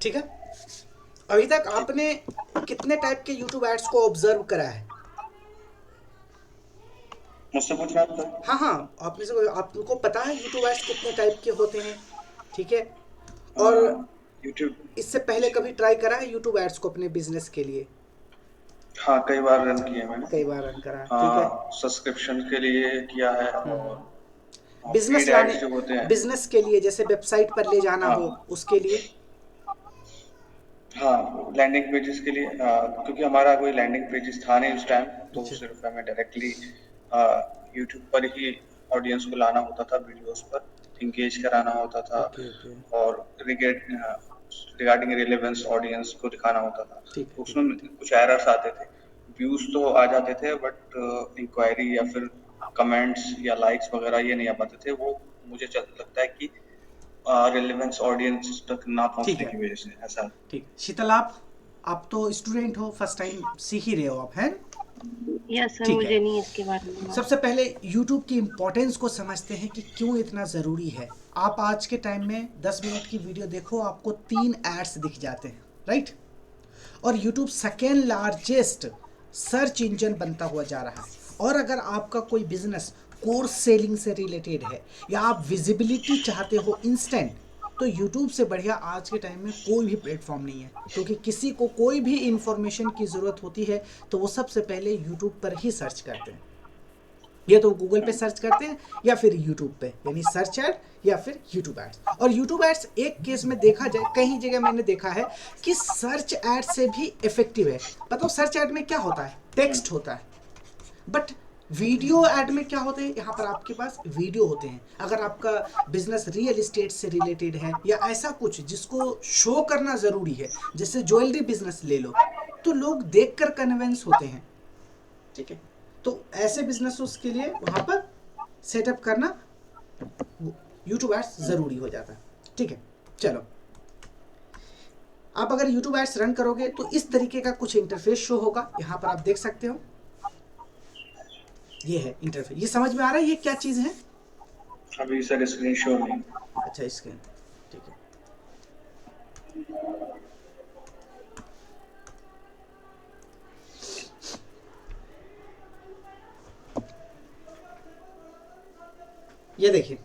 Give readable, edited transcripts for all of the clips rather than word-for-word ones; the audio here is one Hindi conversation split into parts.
ठीक है। अभी तक आपने कितने टाइप के यूट्यूब एड्स को ऑब्जर्व करा है? मुझसे पूछ रहे हैं आप? हाँ हाँ, आपने से आपको पता है यूट्यूब एड्स कितने टाइप के होते हैं? ठीक है। और यूट्यूब। इससे पहले जी। कभी ट्राई करा है यूट्यूब एड्स को अपने बिजनेस के लिए? हाँ, कई बार रन किए मैंने। कई बार रन करा है, ठीक है। हाँ, सब्सक्रिप्शन के लिए किया है, और बिजनेस पेड लाने, एड्स जो होते हैं। बिजनेस के लिए जैसे वेबसाइट पर ले जाना हो हाँ उसके लिए? हाँ, लैंडिंग पेजेस के लिए, क्योंकि हमारा कोई लैंडिंग पेजेस था नहीं उस टाइम, तो अच्छा। सिर्फ हमें डायरेक्टली यूट्यूब पर ही ऑडियंस को लाना होता था, वीडियोस पर इंगेज कराना होता था, ओके ओके। और रिगार्डिंग रिलेवेंस ऑडियंस को दिखाना होता था। ठीक है तो ठीक है उसमें ठीक। कुछ एरर्स आते थे, व्यूज तो आ जाते थे, बट इंक्वायरी या फिर कमेंट्स या लाइक्स वगैरह ये नहीं आ पाते थे। वो मुझे लगता है कि रिलेवेंस ऑडियंस तक ना ठीक पहुंचने है की वजह से ऐसा। ठीक। शीतल, आप तो स्टूडेंट हो, फर्स्ट टाइम सीख ही रहे हो आप, हैं? यस सर, ठीक है। मुझे नहीं इसके बारे में सबसे मालूम। पहले YouTube की इम्पोर्टेंस को समझते हैं कि क्यों इतना ज़रूरी है। आप आज के टाइम में 10 मिनट की वीडियो देखो, आपको 3 एड्स दिख जाते हैं, राइट? और YouTube second largest search engine बनता हुआ जा रहा है। और अगर आपका कोई बिजनेस कोर्स सेलिंग से रिलेटेड है, या आप विजिबिलिटी चाहते हो इंस्टेंट, तो YouTube से बढ़िया आज के टाइम में कोई भी प्लेटफॉर्म नहीं है। क्योंकि किसी को कोई भी इंफॉर्मेशन की ज़रूरत होती है तो वो सबसे पहले YouTube पर ही सर्च करते हैं। या तो गूगल पे सर्च करते हैं या फिर यूट्यूब पे, यानी सर्च एड या फिर यूट्यूब एड्स। और यूट्यूब एड्स एक केस में देखा जाए, कहीं जगह मैंने देखा है कि सर्च एड से भी इफेक्टिव है। बताओ सर्च एड में क्या होता है? टेक्स्ट होता है। बट वीडियो एड में क्या होते हैं? यहाँ पर आपके पास वीडियो होते हैं। अगर आपका बिजनेस रियल इस्टेट से रिलेटेड है या ऐसा कुछ जिसको शो करना ज़रूरी है, जैसे ज्वेलरी बिजनेस ले लो, तो लोग देखकर कन्विंस होते हैं, ठीक है। तो ऐसे बिजनेस के लिए वहां पर सेटअप करना यूट्यूब एड्स ज़रूरी हो जाता है, ठीक है। चलो, आप अगर यूट्यूब एड्स रन करोगे तो इस तरीके का कुछ इंटरफेस शो होगा। यहाँ पर आप देख सकते हो, ये है इंटरफेस। ये समझ में आ रहा है ये क्या चीज़ है? अभी सर स्क्रीन शो नहीं। अच्छा, स्क्रीन, ठीक है। ये देखिए,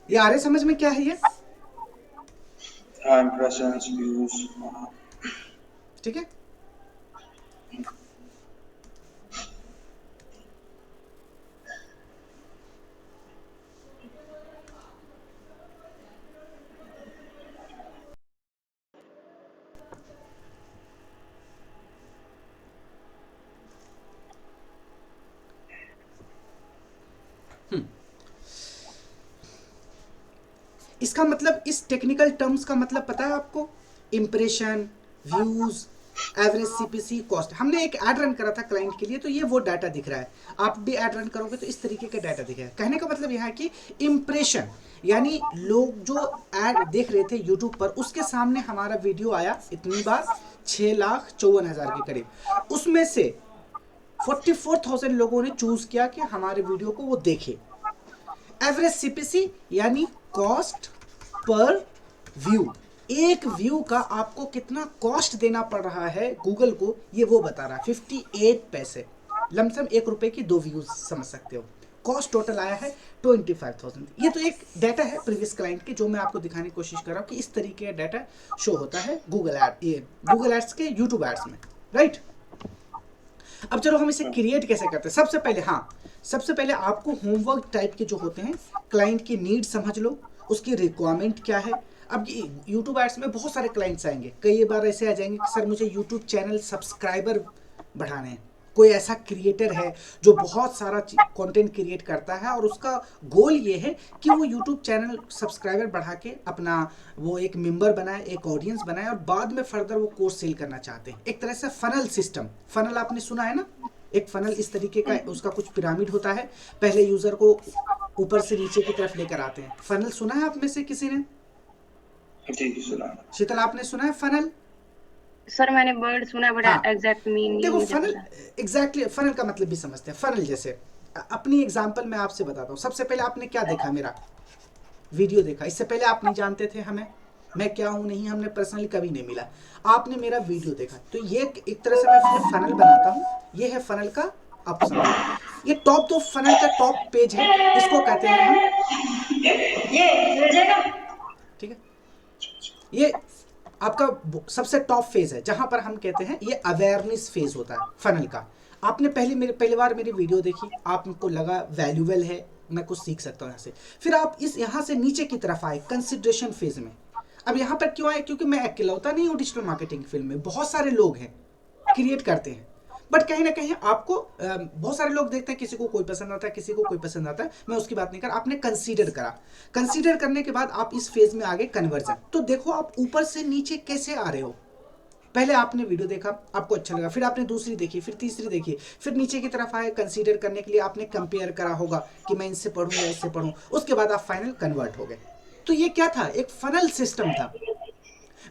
ये आ रहे समझ में क्या है ये? हाँ, इम्प्रेशंस, व्यूज। ठीक है। इसका मतलब, इस टेक्निकल टर्म्स का मतलब पता है आपको? Impression, views, average CPC, cost. हमने एक ऐड रन करा था क्लाइंट के लिए, तो ये वो डाटा दिख रहा है। आप भी ऐड रन करोगे तो इस तरीके का डाटा दिखेगा। कहने का मतलब यह है कि इंप्रेशन, यानी लोग जो ऐड देख रहे थे यूट्यूब पर, उसके सामने हमारा वीडियो आया इतनी बार, 6,54,000 के करीब। उसमें से 44,000 लोगों ने चूज किया कि हमारे वीडियो को वो देखे। एवरेज सीपीसी यानी कॉस्ट पर व्यू, एक व्यू का आपको कितना कॉस्ट देना पड़ रहा है गूगल को, ये वो बता रहा है। 58 पैसे, लमसम 1 रुपए की 2 व्यूज, समझ सकते हो। कॉस्ट टोटल आया है 25,000। ये तो एक डाटा है प्रीवियस क्लाइंट के, जो मैं आपको दिखाने की कोशिश कर रहा हूँ कि इस तरीके का डाटा शो होता है गूगल एड, ये गूगल एड्स के यूट्यूब एड्स में, राइट? अब चलो हम इसे क्रिएट कैसे करते हैं। सबसे पहले, हाँ, सबसे पहले आपको होमवर्क टाइप के जो होते हैं, क्लाइंट की नीड समझ लो, उसकी रिक्वायरमेंट क्या है। अब यूट्यूब एड्स में बहुत सारे क्लाइंट्स आएंगे, कई बार ऐसे आ जाएंगे कि सर मुझे यूट्यूब चैनल सब्सक्राइबर बढ़ाने हैं। कोई ऐसा क्रिएटर है जो बहुत सारा कंटेंट क्रिएट करता है और उसका गोल ये है कि वो यूट्यूब चैनल सब्सक्राइबर बढ़ा के अपना वो एक मेंबर बनाए, एक ऑडियंस बनाए, और बाद में फर्दर वो कोर्स सेल करना चाहते हैं। एक तरह से फनल सिस्टम, फनल आपने सुना है ना? एक फनल इस तरीके का, उसका कुछ पिरामिड होता है, पहले यूजर को ऊपर से नीचे की तरफ लेकर आते हैं। फनल सुना है आप में से किसी ने? जी जी, सुना। शीतल, आपने सुना है फनल? सर मैंने वर्ड सुना है, बट हाँ, एग्जैक्ट मीनिंग नहीं देखो मुझे फनल, पता। एग्जैक्टली फनल का मतलब भी समझते हैं। फनल जैसे अपनी एग्जांपल मैं आपसे बताता हूँ। सबसे पहले आपने क्या देखा? मेरा वीडियो देखा। इससे पहले आप नहीं जानते थे हमें, मैं क्या हूँ नहीं, हमने पर्सनली कभी नहीं मिला, आपने मेरा वीडियो देखा। तो ये एक तरह से मैं फिर फनल बनाता हूँ। ये है फनल का अप समरी। ये टॉप तो फनल का टॉप पेज है, इसको कहते हैं हम, ठीक है, ये आपका सबसे टॉप फेज है जहां पर हम कहते हैं ये अवेयरनेस फेज होता है फनल का। आपने पहली बार मेरी वीडियो देखी, आपको लगा वैल्यूएबल है, मैं कुछ सीख सकता हूँ यहाँ से, फिर आप इस यहाँ से नीचे की तरफ आए कंसिडरेशन फेज में। अब यहाँ पर क्यों आए? क्योंकि मैं अकेलौता नहीं हूँ डिजिटल मार्केटिंग फील्ड में, बहुत सारे लोग हैं क्रिएट करते हैं, बट कहीं ना कहीं आपको बहुत सारे लोग देखते हैं, किसी को कोई पसंद आता है, किसी को कोई पसंद आता है, मैं उसकी बात नहीं कर। आपने कंसीडर करा, कंसीडर करने के बाद आप इस फेज में आगे कन्वर्जन। तो देखो आप ऊपर से नीचे कैसे आ रहे हो। पहले आपने वीडियो देखा, आपको अच्छा लगा, फिर आपने दूसरी देखी, फिर तीसरी देखी, फिर नीचे की तरफ आए कंसीडर करने के लिए, आपने कंपेयर करा होगा कि मैं इनसे पढ़ूँ या इससे पढ़ूँ, उसके बाद आप फाइनल कन्वर्ट हो गए। तो ये क्या था? एक फनल सिस्टम था।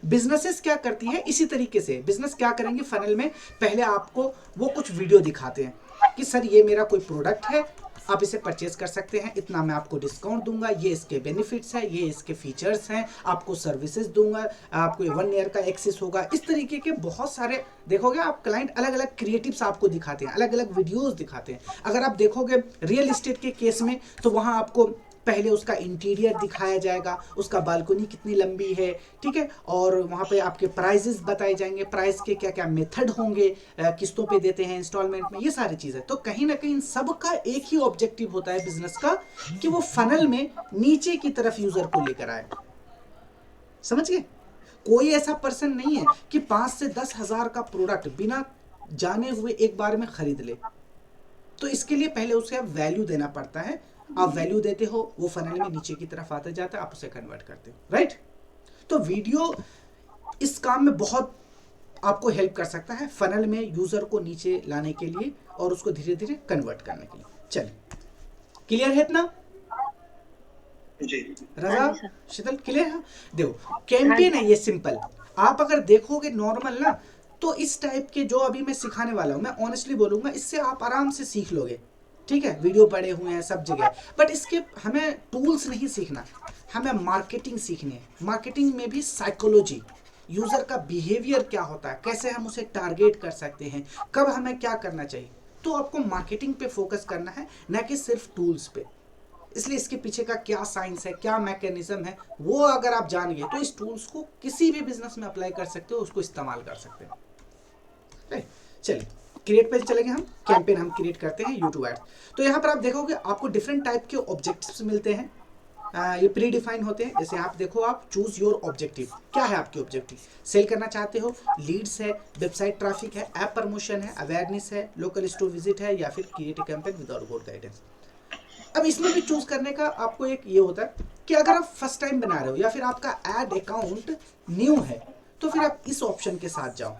बिजनेसेस क्या करती है इसी तरीके से, बिजनेस क्या करेंगे फनल में, पहले आपको वो कुछ वीडियो दिखाते हैं कि सर ये मेरा कोई प्रोडक्ट है, आप इसे परचेज कर सकते हैं, इतना मैं आपको डिस्काउंट दूंगा, ये इसके बेनिफिट्स हैं, ये इसके फीचर्स हैं, आपको सर्विसेज दूंगा, आपको 1 ईयर का एक्सेस होगा। इस तरीके के बहुत सारे देखोगे आप, क्लाइंट अलग अलग क्रिएटिव्स आपको दिखाते हैं, अलग अलग वीडियोस दिखाते हैं। अगर आप देखोगे रियल एस्टेट के केस में, तो वहाँ आपको पहले उसका इंटीरियर दिखाया जाएगा, उसका बालकनी कितनी लंबी है, ठीक है, और वहाँ पे आपके प्राइजेस बताए जाएंगे, प्राइस के क्या क्या मेथड होंगे, किस्तों पे देते हैं, इंस्टॉलमेंट में, ये सारी चीज़ें। तो कहीं ना कहीं सबका एक ही ऑब्जेक्टिव होता है बिजनेस का, कि वो फनल में नीचे की तरफ यूजर को लेकर आए। समझ गए? कोई ऐसा पर्सन नहीं है कि 5 से 10 हज़ार का प्रोडक्ट बिना जाने हुए एक बार में खरीद ले। तो इसके लिए पहले उसे आप वैल्यू देना पड़ता है, आप वैल्यू देते हो, वो फनल में नीचे की तरफ आते जाता है, आप उसे कन्वर्ट करते हो, राइट। तो वीडियो इस काम में बहुत आपको हेल्प कर सकता है, फनल में यूजर को नीचे लाने के लिए और उसको धीरे धीरे कन्वर्ट करने के लिए। चलिए, क्लियर है इतना? जी रजा, हाँ जी सर। शीतल, क्लियर है? देखो कैंपेन है ये सिंपल, आप अगर देखोगे नॉर्मल ना, तो इस टाइप के जो अभी मैं सिखाने वाला हूँ, मैं ऑनेस्टली बोलूँगा, इससे आप आराम से सीख लोगे, ठीक है, वीडियो पड़े हुए हैं सब जगह। बट इसके हमें टूल्स नहीं सीखना, हमें मार्केटिंग सीखनी है। मार्केटिंग में भी साइकोलॉजी, यूज़र का बिहेवियर क्या होता है, कैसे हम उसे टारगेट कर सकते हैं, कब हमें क्या करना चाहिए, तो आपको मार्केटिंग पे फोकस करना है, ना कि सिर्फ टूल्स पे। इसलिए इसके पीछे का क्या साइंस है, क्या मैकेनिज्म है, वो अगर आप जान गए तो इस टूल्स को किसी भी बिजनेस में अप्लाई कर सकते हो, उसको इस्तेमाल कर सकते हो। चलिए क्रिएट पे चलेंगे हम, कैंपेन हम क्रिएट करते हैं यूट्यूब एड्स। तो यहाँ पर आप देखोगे आपको डिफरेंट टाइप के ऑब्जेक्टिव्स मिलते हैं, ये प्री डिफाइन होते हैं। जैसे आप देखो, आप चूज योर ऑब्जेक्टिव, क्या है आपकी ऑब्जेक्टिव? सेल करना चाहते हो, लीड्स है, वेबसाइट ट्रैफिक है, ऐप प्रमोशन है, अवेयरनेस है, लोकल स्टोर विजिट है, या फिर create a campaign without goal guidance. अब इसमें भी चूज करने का आपको एक ये होता है कि अगर आप फर्स्ट टाइम बना रहे हो या फिर आपका एड अकाउंट न्यू है, तो फिर आप इस ऑप्शन के साथ जाओ।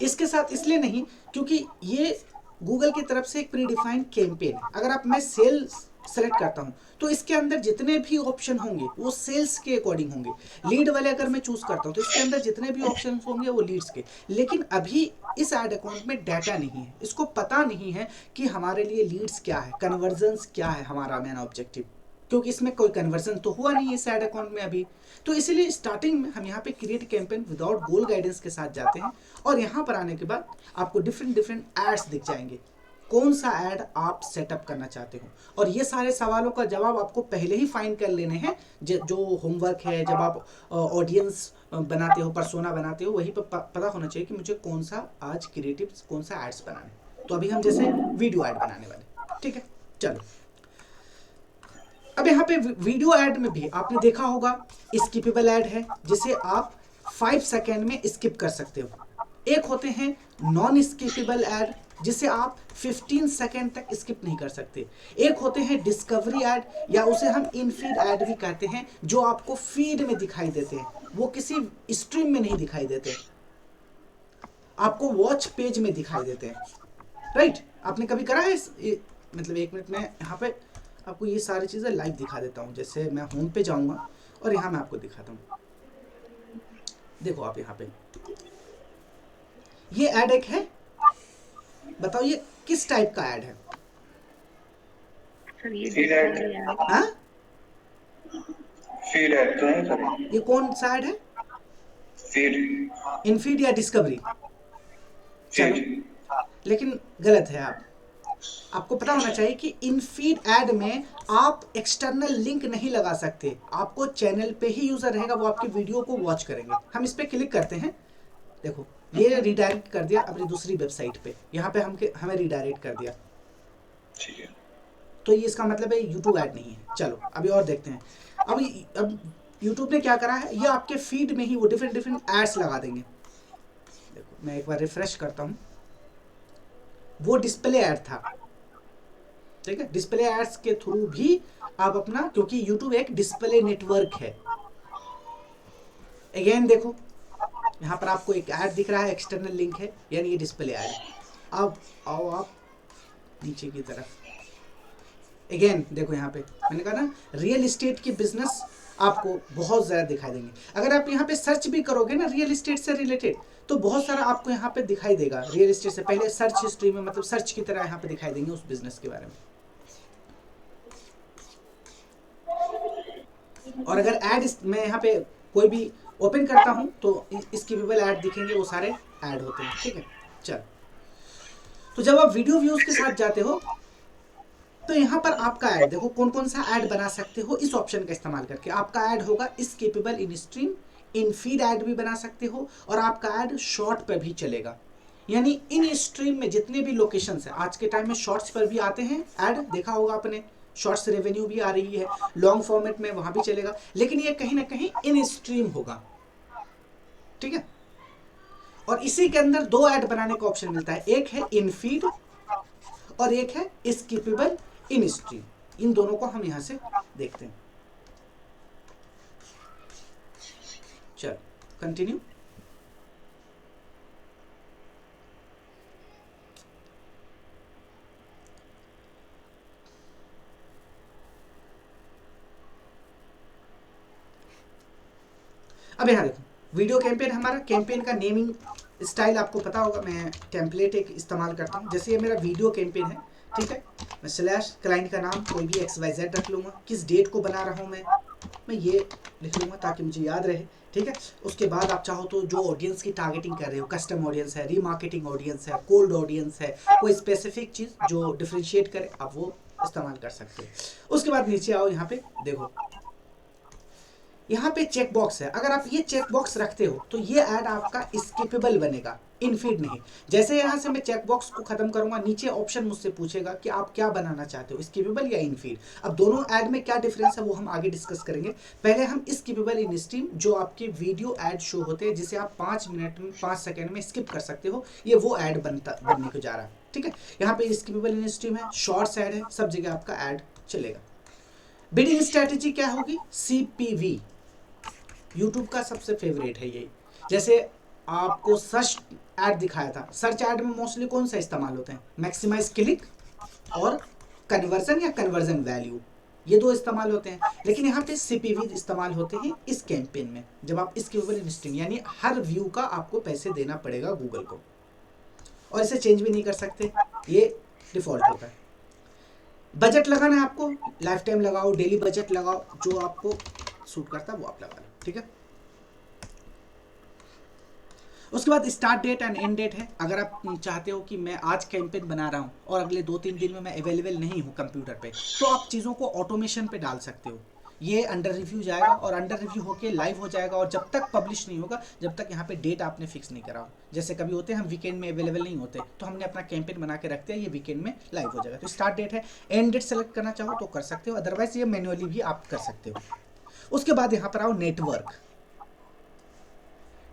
इसके साथ इसलिए नहीं क्योंकि ये गूगल की तरफ से एक प्री डिफाइंड कैंपेन है। अगर आप मैं सेल्स सेलेक्ट करता हूं तो इसके अंदर जितने भी ऑप्शन होंगे वो सेल्स के अकॉर्डिंग होंगे। लीड वाले अगर मैं चूज करता हूं तो इसके अंदर जितने भी ऑप्शन होंगे वो लीड्स के। लेकिन अभी इस एड अकाउंट में डाटा नहीं है, इसको पता नहीं है कि हमारे लिए लीड्स क्या है, कन्वर्जन्स क्या है हमारा मेन ऑब्जेक्टिव, क्योंकि इसमें कोई कन्वर्जन तो हुआ नहीं इस एड अकाउंट में अभी। तो इसीलिए स्टार्टिंग में हम यहाँ पे क्रिएट कैंपेन विदाउट गोल गाइडेंस के साथ जाते हैं, और यहाँ पर आने के बाद आपको डिफरेंट डिफरेंट एड्स दिख जाएंगे, कौन सा ऐड आप सेटअप करना चाहते हो। और ये सारे सवालों का जवाब आपको पहले ही फाइंड कर लेने हैं। जो होमवर्क है, जब आप ऑडियंस बनाते हो, पर्सोना बनाते हो, वहीं पर पता होना चाहिए कि मुझे कौन सा आज क्रिएटिव, कौन सा एड्स बनाने। तो अभी हम जैसे वीडियो ऐड बनाने वाले, ठीक है। चलो, अब यहाँ पे वीडियो ऐड में भी आपने देखा होगा स्किपेबल ऐड है, जिसे आप 5 सेकेंड में स्किप कर सकते हो। एक होते हैं नॉन स्किपेबल ऐड, जिसे आप 15 सेकेंड तक स्किप नहीं कर सकते। एक होते हैं डिस्कवरी ऐड, या उसे हम इन फीड ऐड भी कहते हैं, जो आपको फीड में दिखाई देते हैं, वो किसी स्ट्रीम में नहीं दिखाई देते, आपको वॉच पेज में दिखाई देते हैं, राइट। आपने कभी करा है मतलब 1 मिनट में यहाँ पे आपको ये सारी चीज़ें लाइव दिखा देता हूँ। जैसे मैं होम पे जाऊँगा और यहाँ मैं आपको दिखाता हूँ। देखो आप यहाँ पे ये ऐड एक है, बताओ ये किस टाइप का ऐड है? सर ये डिस्कवरी है। हाँ? फीड ऐड तो नहीं सर? ये कौन सा ऐड है? फीड इनफीड या डिस्कवरी? चलो, फीड लेकिन गलत है। आपको पता होना चाहिए कि इन फीड ऐड में आप एक्सटर्नल लिंक नहीं लगा सकते। आपको चैनल पे ही यूजर रहेगा, वो आपकी वीडियो को वॉच करेंगे। हम इस पे क्लिक करते हैं, देखो ये रिडायरेक्ट कर दिया अपनी दूसरी वेबसाइट पे। यहाँ पे हमें रिडायरेक्ट कर दिया। ठीक है। तो ये इसका मतलब है यूट्यूब ऐड नहीं है। चलो अभी और देखते हैं। अब यूट्यूब ने क्या करा है, ये आपके फीड में ही वो डिफरेंट डिफरेंट एड्स लगा देंगे। देखो मैं एक बार रिफ्रेश करता हूँ, वो डिस्प्ले ऐड था, ठीक है। डिस्प्ले एड्स के थ्रू भी आप अपना, क्योंकि YouTube एक डिस्प्ले नेटवर्क है। अगेन देखो यहाँ पर आपको एक ऐड दिख रहा है, एक्सटर्नल लिंक है, यानी ये डिस्प्ले ऐड। अब आओ आप नीचे की तरफ, अगेन देखो यहाँ पे मैंने कहा ना, रियल एस्टेट की बिजनेस आपको बहुत ज़्यादा दिखाई देंगे। अगर आप यहाँ पे सर्च भी करोगे ना रियल एस्टेट से रिलेटेड, तो बहुत सारा आपको यहाँ पे दिखाई देगा। रियल एस्टेट से पहले सर्च हिस्ट्री में, मतलब सर्च की तरह यहाँ पे दिखाई देंगे उस बिजनेस के बारे में। और अगर ऐड मैं यहाँ पे कोई भी ओपन करता हूँ तो इसकी विबल ऐड दिखेंगे, वो सारे ऐड होते हैं, ठीक है। चल, तो जब आप वीडियो व्यूज के साथ जाते हो तो यहाँ पर आपका ऐड देखो, कौन कौन सा ऐड बना सकते हो इस ऑप्शन का इस्तेमाल करके। आपका ऐड होगा स्किपेबल इन स्ट्रीम, इन फीड ऐड भी बना सकते हो, और आपका ऐड शॉर्ट पर भी चलेगा। यानी इन स्ट्रीम में जितने भी लोकेशंस है, आज के टाइम में शॉर्ट्स पर भी आते हैं ऐड, देखा होगा आपने, शॉर्ट्स रेवेन्यू भी आ रही है, लॉन्ग फॉर्मेट में वहां भी चलेगा, लेकिन ये कहीं ना कहीं इन स्ट्रीम होगा, ठीक है। और इसी के अंदर दो ऐड बनाने का ऑप्शन मिलता है, एक है इन फीड और एक है स्किपेबल इन स्ट्रीम। इन दोनों को हम यहां से देखते हैं। चल कंटिन्यू। अब यहाँ देखो, वीडियो कैंपेन, हमारा कैंपेन का नेमिंग स्टाइल आपको पता होगा। मैं टेम्पलेट एक इस्तेमाल करता हूँ। जैसे ये मेरा वीडियो कैंपेन है, ठीक है, मैं स्लैश क्लाइंट का नाम कोई भी XYZ रख लूँगा, किस डेट को बना रहा हूँ मैं ये लिख लूँगा ताकि मुझे याद रहे, ठीक है। उसके बाद आप चाहो तो जो ऑडियंस की टारगेटिंग कर रहे हो, कस्टम ऑडियंस है, रीमार्केटिंग ऑडियंस है, कोल्ड ऑडियंस है, कोई स्पेसिफिक चीज़ जो डिफ्रेंशिएट करे, आप वो इस्तेमाल कर सकते हो। उसके बाद नीचे आओ, यहाँ पे देखो, यहाँ पे चेक बॉक्स है। अगर आप ये चेक बॉक्स रखते हो तो ये ऐड आपका स्किपेबल बनेगा, इनफीड नहीं। जैसे यहाँ से मैं चेक बॉक्स को खत्म करूंगा, नीचे ऑप्शन मुझसे पूछेगा कि आप क्या बनाना चाहते हो, स्किपेबल या इनफीड। अब दोनों ऐड में क्या डिफरेंस है वो हम आगे डिस्कस करेंगे। पहले हम स्किपेबल इन स्ट्रीम, जो आपके वीडियो ऐड शो होते हैं जिसे आप 5 मिनट में 5 सेकेंड में स्किप कर सकते हो, ये वो ऐड बनने को जा रहा है, ठीक है। यहाँ पे स्किपेबल इन स्ट्रीम है, शॉर्ट्स ऐड है, सब जगह आपका ऐड चलेगा। बिडिंग स्ट्रेटेजी क्या होगी, CPV। YouTube का सबसे फेवरेट है ये। जैसे आपको सर्च ऐड दिखाया था, सर्च ऐड में मोस्टली कौन सा इस्तेमाल होते हैं, मैक्सिमाइज क्लिक और कन्वर्जन या कन्वर्जन वैल्यू, ये दो इस्तेमाल होते हैं। लेकिन यहाँ पे CPV इस्तेमाल होते हैं इस कैंपेन में, जब आप स्किपेबल इन स्ट्रीम, यानी हर व्यू का आपको पैसे देना पड़ेगा गूगल को, और इसे चेंज भी नहीं कर सकते, ये डिफॉल्ट होता है। बजट लगाना है आपको, लाइफ टाइम लगाओ, डेली बजट लगाओ, जो आपको सूट करता है वो आप लगा लो, ठीक है। उसके बाद start date and end date है। अगर आप चाहते हो कि मैं आज कैंपेन बना रहा हूं और अगले 2-3 दिन में मैं अवेलेबल नहीं हूं कंप्यूटर पे, तो आप चीज़ों को ऑटोमेशन पे डाल सकते हो। ये अंडर रिव्यू जाएगा और अंडर रिव्यू होके लाइव हो जाएगा, और जब तक पब्लिश नहीं होगा, जब तक यहाँ पे डेट आपने फिक्स नहीं करा हो। जैसे कभी होते हैं हम वीकेंड में अवेलेबल नहीं होते, तो हमने अपना कैंपेन बना के रखते हैं, ये वीकेंड में लाइव हो जाएगा। तो स्टार्ट डेट है, एंड डेट सेलेक्ट करना चाहो तो कर सकते हो, अदरवाइज ये मैन्युअली भी आप कर सकते हो। उसके बाद यहाँ पर आओ नेटवर्क।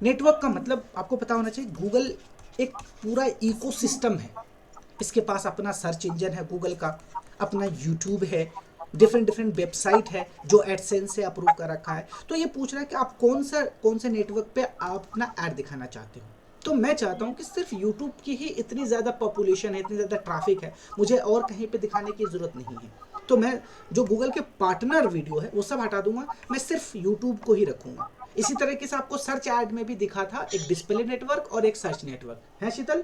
नेटवर्क का मतलब आपको पता होना चाहिए, गूगल एक पूरा इकोसिस्टम है। इसके पास अपना सर्च इंजन है गूगल का, अपना यूट्यूब है, डिफरेंट वेबसाइट है जो एडसेंस से अप्रूव कर रखा है। तो ये पूछ रहा है कि आप कौन से नेटवर्क पे आप अपना ऐड दिखाना चाहते हो। तो मैं चाहता हूँ कि सिर्फ यूट्यूब की ही इतनी ज़्यादा पॉपुलेशन है, इतनी ज़्यादा ट्रैफिक है, मुझे और कहीं पे दिखाने की ज़रूरत नहीं है। तो मैं जो गूगल के पार्टनर वीडियो है वो सब हटा दूंगा, मैं सिर्फ यूट्यूब को ही रखूंगा। इसी तरीके से आपको सर्च ऐड में भी दिखा था, एक डिस्प्ले नेटवर्क और एक सर्च नेटवर्क है। शीतल,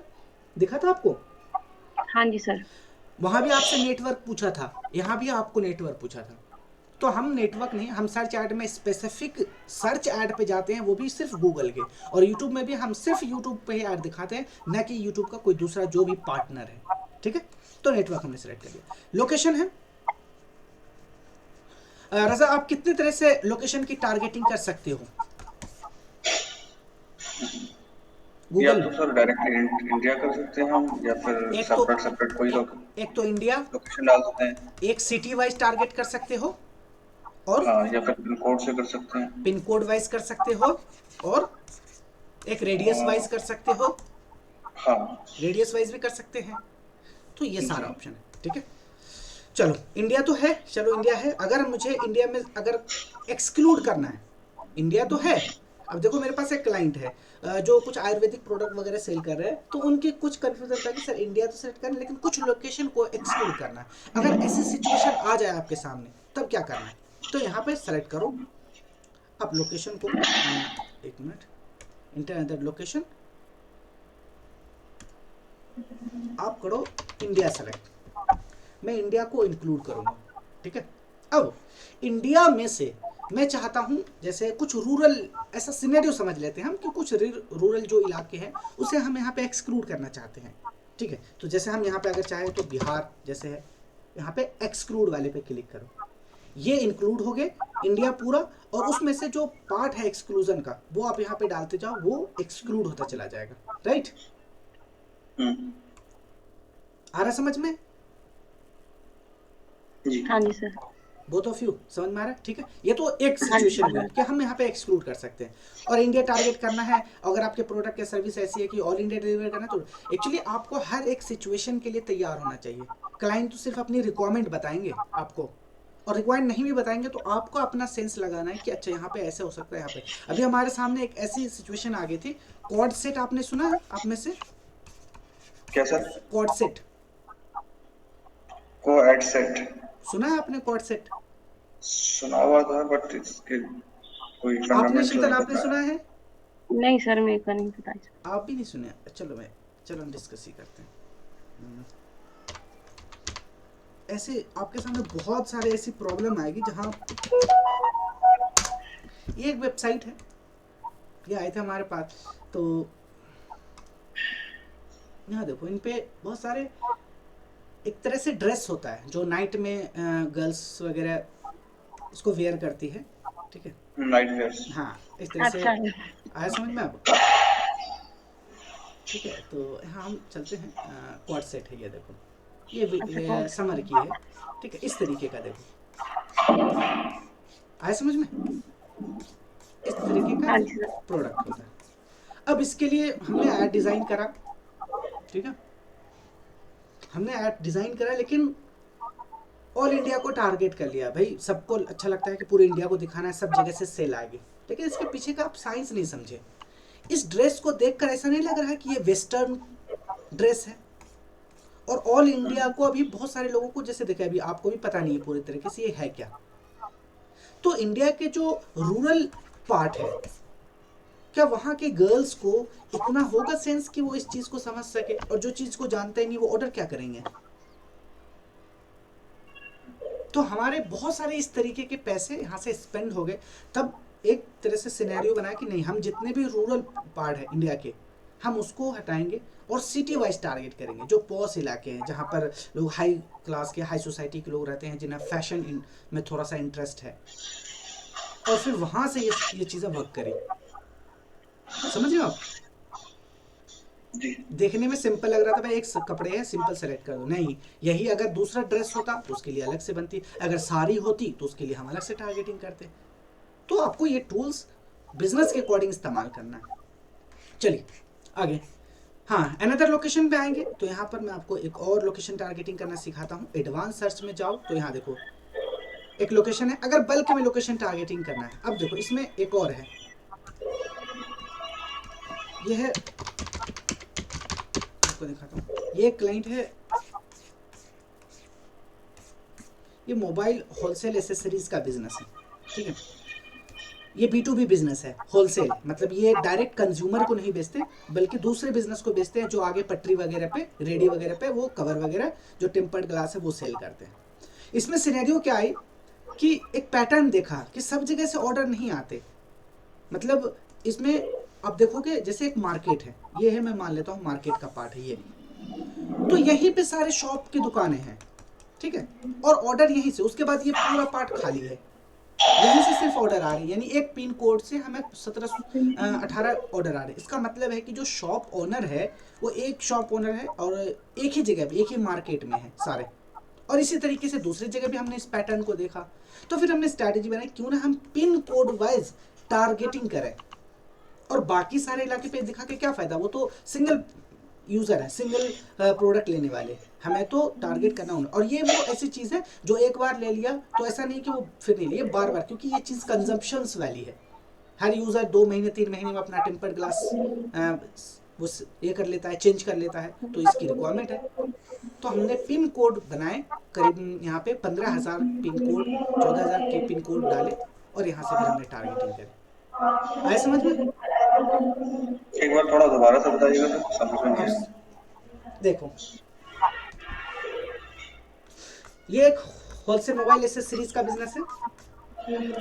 दिखा था आपको? हाँ जी सर। वहां भी आपसे नेटवर्क पूछा था, यहाँ भी आपको नेटवर्क पूछा था। तो हम नेटवर्क नहीं, हम सर्च ऐड में स्पेसिफिक सर्च ऐड पे जाते हैं, वो भी सिर्फ गूगल के, और यूट्यूब में भी हम सिर्फ यूट्यूब पे ही ऐड दिखाते हैं, न कि यूट्यूब का कोई दूसरा जो भी पार्टनर है। ठीक है, तो नेटवर्क हमने सेलेक्ट कर लिया। लोकेशन है, रजा आप कितने तरह से लोकेशन की टारगेटिंग कर सकते हो या गूगल? तो सर डायरेक्टली इंडिया कर सकते हैं हम, या फिर एक तो सेपरेट कोई एक तो इंडिया, लोकेशन डाल सकते हैं। एक सिटी वाइज टारगेट कर सकते हो, और हाँ, या फिर पिन कोड से कर सकते हैं। पिन कोड वाइज कर सकते हो, और एक रेडियस वाइज कर सकते हो, हाँ रेडियस वाइज भी कर सकते हैं। तो ये जी। सारा ऑप्शन है। ठीक है, चलो इंडिया तो है, चलो इंडिया है। अगर मुझे इंडिया में अगर एक्सक्लूड करना है, इंडिया तो है, अब देखो मेरे पास एक क्लाइंट है जो कुछ आयुर्वेदिक प्रोडक्ट वगैरह सेल कर रहे हैं, तो उनके कुछ कंफ्यूजन था कि सर इंडिया तो सेलेक्ट करना है, लेकिन कुछ लोकेशन को एक्सक्लूड करना है। अगर ऐसी सिचुएशन आ जाए आपके सामने, तब क्या करना है? तो यहाँ पे सेलेक्ट करो आप लोकेशन को, एक मिनट, इंटर अदर लोकेशन, आप करो इंडिया सेलेक्ट, मैं इंडिया को इंक्लूड करूंगा। ठीक है, अब इंडिया में से मैं चाहता हूं, जैसे कुछ रूरल, ऐसा सिनेरियो समझ लेते हैं हम कि कुछ रूरल जो इलाके हैं उसे हम यहाँ पे एक्सक्लूड करना चाहते हैं। ठीक है, तो जैसे हम यहाँ पे अगर चाहें तो बिहार जैसे है, यहाँ पे एक्सक्लूड वाले पे क्लिक करो, ये इंक्लूड हो गए इंडिया पूरा, और उसमें से जो पार्ट है एक्सक्लूजन का वो आप यहाँ पे डालते जाओ, वो एक्सक्लूड होता चला जाएगा। राइट, आ रहा समझ में? जी हाँ जी सर। बोथ ऑफ यू समझ में आ रहा है? ठीक है, ये तो एक सिचुएशन हुई कि हम यहाँ पे एक्सक्लूड कर सकते हैं, और इंडिया टारगेट करना है। अगर आपके प्रोडक्ट या सर्विस ऐसी है कि ऑल इंडिया डिलीवर करना है, तो एक्चुअली आपको हर एक सिचुएशन के लिए तैयार होना चाहिए। क्लाइंट तो सिर्फ अपनी रिक्वायरमेंट बताएंगे आपको, और रिक्वायरमेंट नहीं भी बताएंगे तो आपको अपना सेंस लगाना है कि अच्छा यहाँ पे ऐसे हो सकता है। यहाँ पे अभी हमारे सामने एक ऐसी सिचुएशन आ गई थी, कॉर्ड सेट आपने सुना है आप में से? क्या सर? कॉर्ड सेट को एड सेट सुना है आपने? कॉर्ड सेट सुना हुआ था, बट इसके कोई आपने, फंडामेंटल शीतल नहीं आपने पता। सुना है? नहीं सर, मेरे को नहीं पता है। आप भी नहीं सुने? चलो हम डिस्कस ही करते हैं। ऐसे आपके सामने बहुत सारे ऐसी प्रॉब्लम आएगी जहां, ये एक वेबसाइट है, ये आए थे हमारे पास, तो यहाँ देखो इन पे बहुत सारे एक तरह से ड्रेस होता है जो नाइट में गर्ल्स वगैरह उसको वेयर करती है। ठीक है, नाइट वेयर्स। हाँ इस तरह से अच्छा आया समझ में आपको? ठीक है, तो यहाँ हम चलते हैं, क्वाड सेट है ये देखो, ये समर की है। ठीक है, इस तरीके का देखो, आया समझ में? इस तरीके का प्रोडक्ट होता है। अब इसके लिए हमने ऐड डिजाइन करा, ठीक है, हमने ऐड डिजाइन करा, लेकिन ऑल इंडिया को टारगेट कर लिया। भाई सबको अच्छा लगता है कि पूरे इंडिया को दिखाना है, सब जगह से सेल आएगी, लेकिन इसके पीछे का आप साइंस नहीं समझे। इस ड्रेस को देखकर ऐसा नहीं लग रहा है कि ये वेस्टर्न ड्रेस है, और ऑल इंडिया को अभी बहुत सारे लोगों को, जैसे देखे अभी आपको भी पता नहीं है पूरी तरीके से ये है क्या। तो इंडिया के जो रूरल पार्ट है, क्या वहां के गर्ल्स को इतना होगा सेंस कि वो इस चीज को समझ सके, और जो चीज को जानते ही नहीं वो ऑर्डर क्या करेंगे? तो हमारे बहुत सारे इस तरीके के पैसे यहाँ से स्पेंड हो गए। तब एक तरह से सिनेरियो बनाया कि नहीं, हम जितने भी रूरल पार्ट है इंडिया के, हम उसको हटाएंगे और सिटी वाइज टारगेट करेंगे, जो पॉस इलाके हैं जहाँ पर लोग हाई क्लास के, हाई सोसाइटी के लोग रहते हैं, जिन्हें फैशन में थोड़ा सा इंटरेस्ट है, और फिर वहां से ये चीजें वर्क करें। समझिए आप? देखने में सिंपल लग रहा था, भाई एक कपड़े है सिंपल सेलेक्ट कर दो, नहीं, यही अगर दूसरा ड्रेस होता तो उसके लिए अलग से बनती, अगर साड़ी होती तो उसके लिए हम अलग से टारगेटिंग करते। तो आपको ये टूल्स बिजनेस के अकॉर्डिंग इस्तेमाल करना है। चलिए आगे, हाँ अनदर लोकेशन पे आएंगे, तो यहाँ पर मैं आपको एक और लोकेशन टारगेटिंग करना सिखाता हूँ। एडवांस सर्च में जाओ तो यहाँ देखो एक लोकेशन है, अगर बल्क में लोकेशन टारगेटिंग करना है। अब देखो इसमें एक और है, ये है, आपको दिखाता हूँ, ये क्लाइंट है, ये मोबाइल होलसेल एसेसरीज का बिजनेस है। ठीक है, ये B2B बिजनेस है, होलसेल मतलब ये डायरेक्ट कंज्यूमर को नहीं बेचते, बल्कि दूसरे बिजनेस को बेचते हैं, जो आगे पटरी वगैरह पे, रेडी वगैरह पे वो कवर वगैरह, जो टेम्पर्ड ग्लास है वो सेल करते हैं। इसमें सिनेरियो क्या आई, कि एक पैटर्न देखा कि सब जगह से ऑर्डर नहीं आते। मतलब इसमें आप देखोगे जैसे एक मार्केट है, ये है, मैं मान लेता हूँ मार्केट का पार्ट है ये, तो यहीं पे सारे शॉप की दुकानें हैं, ठीक है, और ऑर्डर यहीं से, उसके बाद ये पूरा पार्ट खाली है, यहीं से सिर्फ ऑर्डर आ रहे हैं, यानी एक पिन कोड से हमें 18 ऑर्डर आ रहे हैं। इसका मतलब है कि जो शॉप ओनर है वो एक शॉप ओनर है और एक ही जगह पे, एक ही मार्केट में है सारे। और इसी तरीके से दूसरी जगह भी हमने इस पैटर्न को देखा, तो फिर हमने स्ट्रैटेजी बनाई, क्यों ना हम पिन कोड वाइज टारगेटिंग करें, और बाकी सारे इलाके पे दिखा के क्या फायदा, वो तो सिंगल यूजर है, सिंगल प्रोडक्ट लेने वाले, हमें तो टारगेट करना उन्हें। और ये वो ऐसी चीज़ है जो एक बार ले लिया तो ऐसा नहीं कि वो फिर नहीं ले, बार बार, क्योंकि ये चीज़ कंजम्पशंस वाली है। हर यूज़र 2 महीने 3 महीने में अपना टेम्पर्ड ग्लास वो ये कर लेता है, चेंज कर लेता है, तो इसकी रिक्वायरमेंट है। तो हमने पिन कोड बनाए, करीब यहाँ पे 15,000 पिन कोड, 14,000 के पिन कोड डाले, और यहाँ से फिर हमने टारगेटिंग करी। आए समझ में? एक बार थोड़ा दोबारा से बताइएगा, तो समझ में नहीं अब आया। देखो, ये एक होलसेल मोबाइल एसेसरीज का बिजनेस है,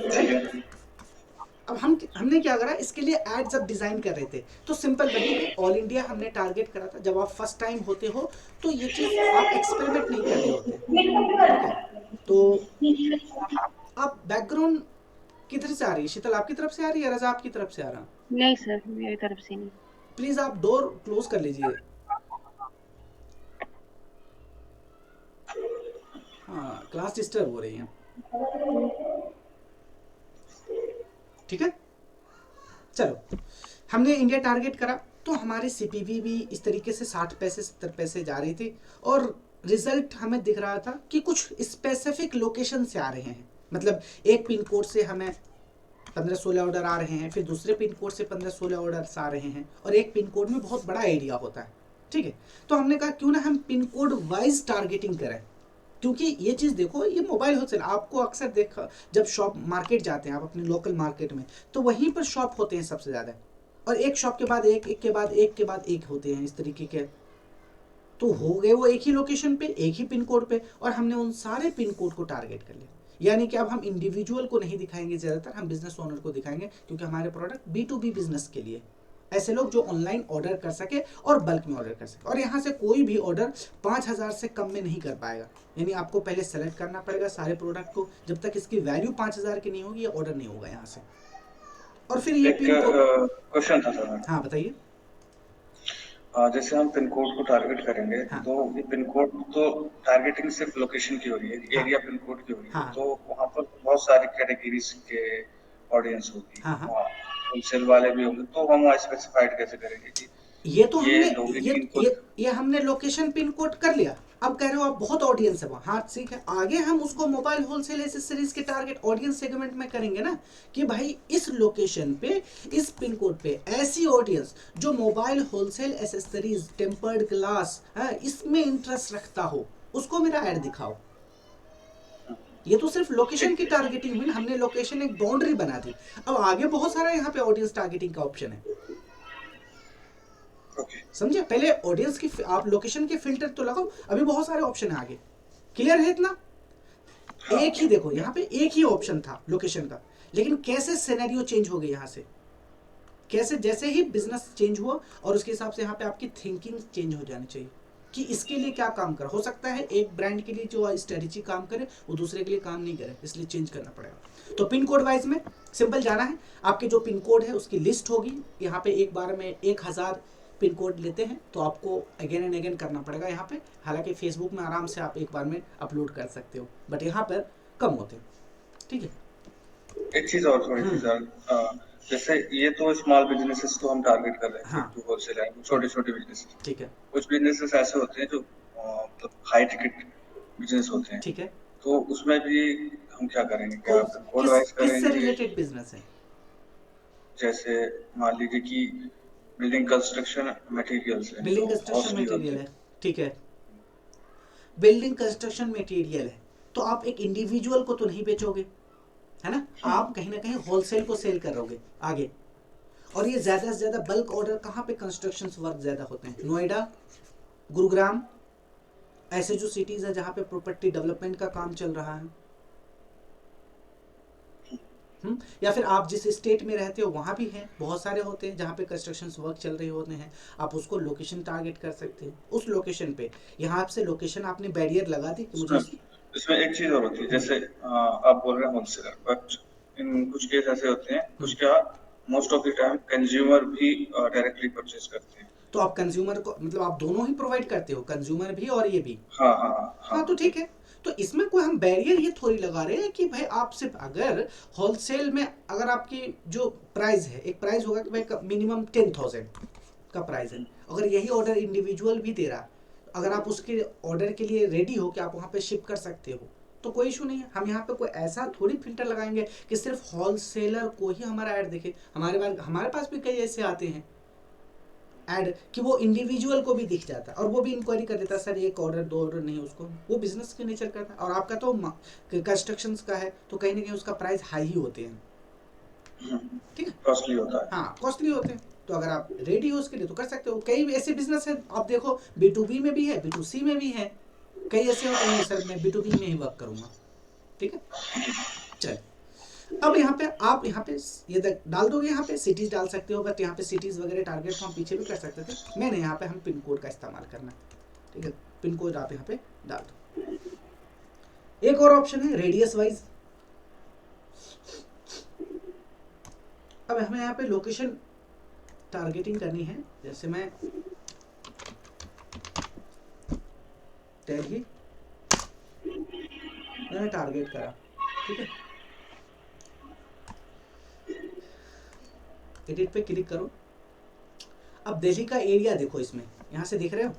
ठीक है। अब हमने क्या करा, इसके लिए एड्स अब डिजाइन कर रहे थे, तो सिंपल वही है, ऑल इंडिया हमने टारगेट करा था। जब आप फर्स्ट टाइम होते हो तो ये चीज आप एक्सपेरिमेंट नहीं कर रहे होते, ठीक है। तो आप बैकग्राउंड किधर से आ रही है, शीतल आपकी तरफ से आ रही है, रजा आपकी तरफ से आ रहा? नहीं सर, मेरी तरफ से नहीं। प्लीज आप डोर क्लोज कर लीजिए। हाँ, क्लास डिस्टर्ब हो रही है, ठीक है। चलो, हमने इंडिया टारगेट करा, तो हमारी सीपीवी भी इस तरीके से 60 पैसे 70 पैसे जा रही थी, और रिजल्ट हमें दिख रहा था कि कुछ स्पेसिफिक लोकेशन से आ रहे हैं। मतलब एक पिन कोड से हमें 15-16 ऑर्डर आ रहे हैं, फिर दूसरे पिन कोड से 15-16 ऑर्डर्स आ रहे हैं, और एक पिन कोड में बहुत बड़ा एरिया होता है, ठीक है। तो हमने कहा क्यों ना हम पिन कोड वाइज टारगेटिंग करें, क्योंकि ये चीज़ देखो, ये मोबाइल होलसेल आपको अक्सर देखा, जब शॉप मार्केट जाते हैं आप अपने लोकल मार्केट में, तो वहीं पर शॉप होते हैं सबसे ज़्यादा, और एक शॉप के बाद एक, एक के बाद एक के बाद एक होते हैं इस तरीके के। तो हो गए वो एक ही लोकेशन पे, एक ही पिन कोड पे, और हमने उन सारे पिन कोड को टारगेट कर लिया। यानी कि अब हम इंडिविजुअल को नहीं दिखाएंगे, ज़्यादातर हम बिजनेस ओनर को दिखाएंगे, क्योंकि हमारे प्रोडक्ट B2B बिजनेस के लिए, ऐसे लोग जो ऑनलाइन ऑर्डर कर सके और बल्क में ऑर्डर कर सके। और यहाँ से कोई भी ऑर्डर 5,000 से कम में नहीं कर पाएगा, यानी आपको पहले सेलेक्ट करना पड़ेगा सारे प्रोडक्ट को, जब तक इसकी वैल्यू 5,000 की नहीं होगी ये ऑर्डर नहीं होगा यहाँ से। और फिर ये एक पिन कोड, क्वेश्चन था सर। हाँ बताइए। जैसे हम पिन कोड को टारगेट करेंगे, हाँ। तो ये पिन कोड तो टारगेटिंग सिर्फ लोकेशन की हो रही है, हाँ। एरिया पिन कोड की हो रही है, हाँ। तो वहाँ पर बहुत सारी कैटेगरीज के ऑडियंस होगी, हाँ। हाँ। होलसेल वाले भी होंगे, तो हम वहाँ स्पेसिफाइड कैसे करेंगे कि ये तो ये हमने लोग ये इनको ये हमने लोकेशन पिन कोड कर लिया। अब कह रहे हो आप बहुत ऑडियंस है वहाँ, हाँ ठीक है, आगे हम उसको मोबाइल होलसेल एसेसरीज के टारगेट ऑडियंस सेगमेंट में करेंगे ना, कि भाई इस लोकेशन पे, इस पिन कोड पे ऐसी ऑडियंस जो mobile wholesale accessories, tempered glass, इसमें इंटरेस्ट रखता हो, उसको मेरा ऐड दिखाओ। ये तो सिर्फ लोकेशन की टारगेटिंग हुई ना, हमने लोकेशन एक बाउंड्री बना दी। अब आगे बहुत सारा यहाँ पे ऑडियंस टारगेटिंग का ऑप्शन है, समझे। पहले ऑडियंस की आप लोकेशन के फिल्टर तो लगाओ, अभी बहुत सारे ऑप्शन है आगे, क्लियर है इतना? एक ही देखो, यहाँ पे एक ही ऑप्शन था लोकेशन का, लेकिन कैसे सिनेरियो चेंज हो गई यहाँ से, कैसे जैसे ही बिजनेस चेंज हुआ, और उसके हिसाब से यहाँ पे आपकी थिंकिंग चेंज हो जानी चाहिए कि इसके लिए क्या काम कर हो सकता है। एक ब्रांड के लिए जो स्ट्रेटेजी काम करे वो दूसरे के लिए काम नहीं करे, इसलिए चेंज करना पड़ेगा। तो पिन कोड वाइज में सिंपल जाना है, आपके जो पिन कोड है उसकी लिस्ट होगी, यहाँ पे एक बार में 1,000 पिन कोड लेते हैं, तो आपको अगेन एंड अगेन करना पड़ेगा यहाँ पे। हालांकि फेसबुक में आराम से आप एक बार में अपलोड कर सकते हो, बट यहाँ पर कम होते हैं, ठीक है। एक चीज और थोड़ी सी सर, जैसे ये तो स्मॉल बिजनेसेस को हम टारगेट कर रहे हैं, हाँ। जो होलसेल है, छोटे छोटे बिजनेसेस, ठीक है। कुछ बिजनेसेस ऐसे होते हैं जो मतलब हाई टिकट बिजनेस होते हैं, ठीक है। तो उसमें भी हम क्या करेंगे, क्या कोड वाइज किससे करेंगे? रिलेटेड बिजनेस है? जैसे मान लीजिए कि बिल्डिंग कंस्ट्रक्शन मटेरियल्स है, बिल्डिंग जो कंस्ट्रक्शन costly होते मटेरियल हैं। है, ठीक है। बिल्डिंग कंस्ट्रक्शन मटेरियल है, तो आप एक इंडिविजुअल को तो नहीं बेचोगे, है ना, आप कहीं ना कहीं होलसेल को सेल करोगे आगे। और ये ज्यादा से ज्यादा बल्क ऑर्डर कहाँ पे कंस्ट्रक्शन वर्क ज्यादा होते हैं? नोएडा, गुरुग्राम, ऐसे जो सिटीज है जहाँ पे प्रॉपर्टी डेवलपमेंट का काम चल रहा है, या फिर आप जिस स्टेट में रहते हो वहाँ भी हैं, बहुत सारे होते हैं जहाँ पे कंस्ट्रक्शन वर्क चल रहे होते हैं, आप उसको लोकेशन टारगेट कर सकते हो उस लोकेशन पे। यहाँ आपसे लोकेशन आपने बैरियर लगा दी कि मुझे इसमें एक चीज और होती है, जैसे आप बोल रहे हैं होलसेलर, बट इन कुछ केस ऐसे होते हैं, कुछ क्या most of the time consumer भी डायरेक्टली परचेज करते हैं। तो आप कंज्यूमर को मतलब आप दोनों ही प्रोवाइड करते हो, कंज्यूमर भी और ये भी? हाँ हाँ हाँ। हाँ तो ठीक है। तो इसमें कोई हम बैरियर ये थोड़ी लगा रहे हैं कि भाई आप सिर्फ अगर होलसेल में अगर आपकी जो प्राइस है, एक प्राइस होगा कि भाई मिनिमम 10,000 का प्राइस है, अगर यही ऑर्डर इंडिविजुअल भी दे रहा, अगर आप उसके ऑर्डर के लिए रेडी हो कि आप वहाँ पे शिप कर सकते हो तो कोई इशू नहीं है। हम यहाँ पे कोई ऐसा थोड़ी फिल्टर लगाएंगे कि सिर्फ होलसेलर को ही हमारा ऐड दिखे। हमारे पास भी कई ऐसे आते हैं ऐड कि वो इंडिविजुअल को भी दिख जाता है और वो भी इंक्वायरी कर देता है, सर एक ऑर्डर 2 ऑर्डर नहीं, उसको वो बिजनेस के नेचर का था। और आपका तो कंस्ट्रक्शन का है तो कहीं ना कहीं उसका प्राइस हाई ही होते हैं, ठीक है, कॉस्टली होता है। हाँ कॉस्टली होते हैं। तो अगर आप रेडी हो उसके लिए तो कर सकते हो। कई ऐसे बिजनेस है आप देखो, B2B में भी है, B2C में भी है, कई ऐसे होते हैं सर मैं B2B में ही वर्क करूंगा, ठीक है। चल अब यहाँ पे आप यहाँ पे ये डाल दोगे, यहाँ पे सिटीज डाल सकते हो, बट यहाँ पे सिटीज वगैरह टारगेट तो हम पीछे भी कर सकते थे, मैंने यहाँ पे हम पिन कोड का इस्तेमाल करना, ठीक है। पिन कोड आप यहाँ पे डाल दो। एक और ऑप्शन है रेडियस वाइज। अब हमें यहाँ पे लोकेशन टारगेटिंग करनी है, जैसे मैं दिल्ली मैंने टारगेट करा, ठीक है, एडिट पे क्लिक करो। अब दिल्ली का एरिया देखो, इसमें यहाँ से देख रहे हो,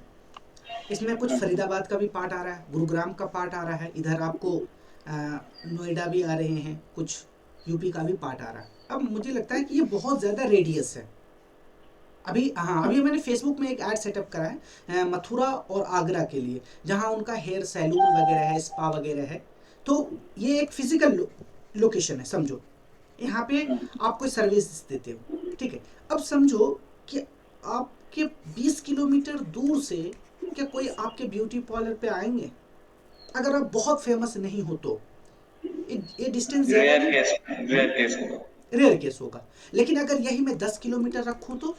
इसमें कुछ फरीदाबाद का भी पार्ट आ रहा है, गुरुग्राम का पार्ट आ रहा है, इधर आपको नोएडा भी आ रहे हैं, कुछ यूपी का भी पार्ट आ रहा है। अब मुझे लगता है कि ये बहुत ज़्यादा रेडियस है। अभी मैंने फेसबुक में एक ऐड सेटअप करा है मथुरा और आगरा के लिए, जहाँ उनका हेयर सैलून वगैरह है, स्पा वगैरह है। तो ये एक फिजिकल लोकेशन है, समझो यहाँ पे आप कोई सर्विस देते हो, ठीक है। अब समझो कि आपके 20 किलोमीटर दूर से क्या कोई आपके ब्यूटी पार्लर पे आएंगे, अगर आप बहुत फेमस नहीं हो तो ये डिस्टेंस ज़्यादा नहीं, रेयर केस होगा। लेकिन अगर यही मैं 10 किलोमीटर रखूं तो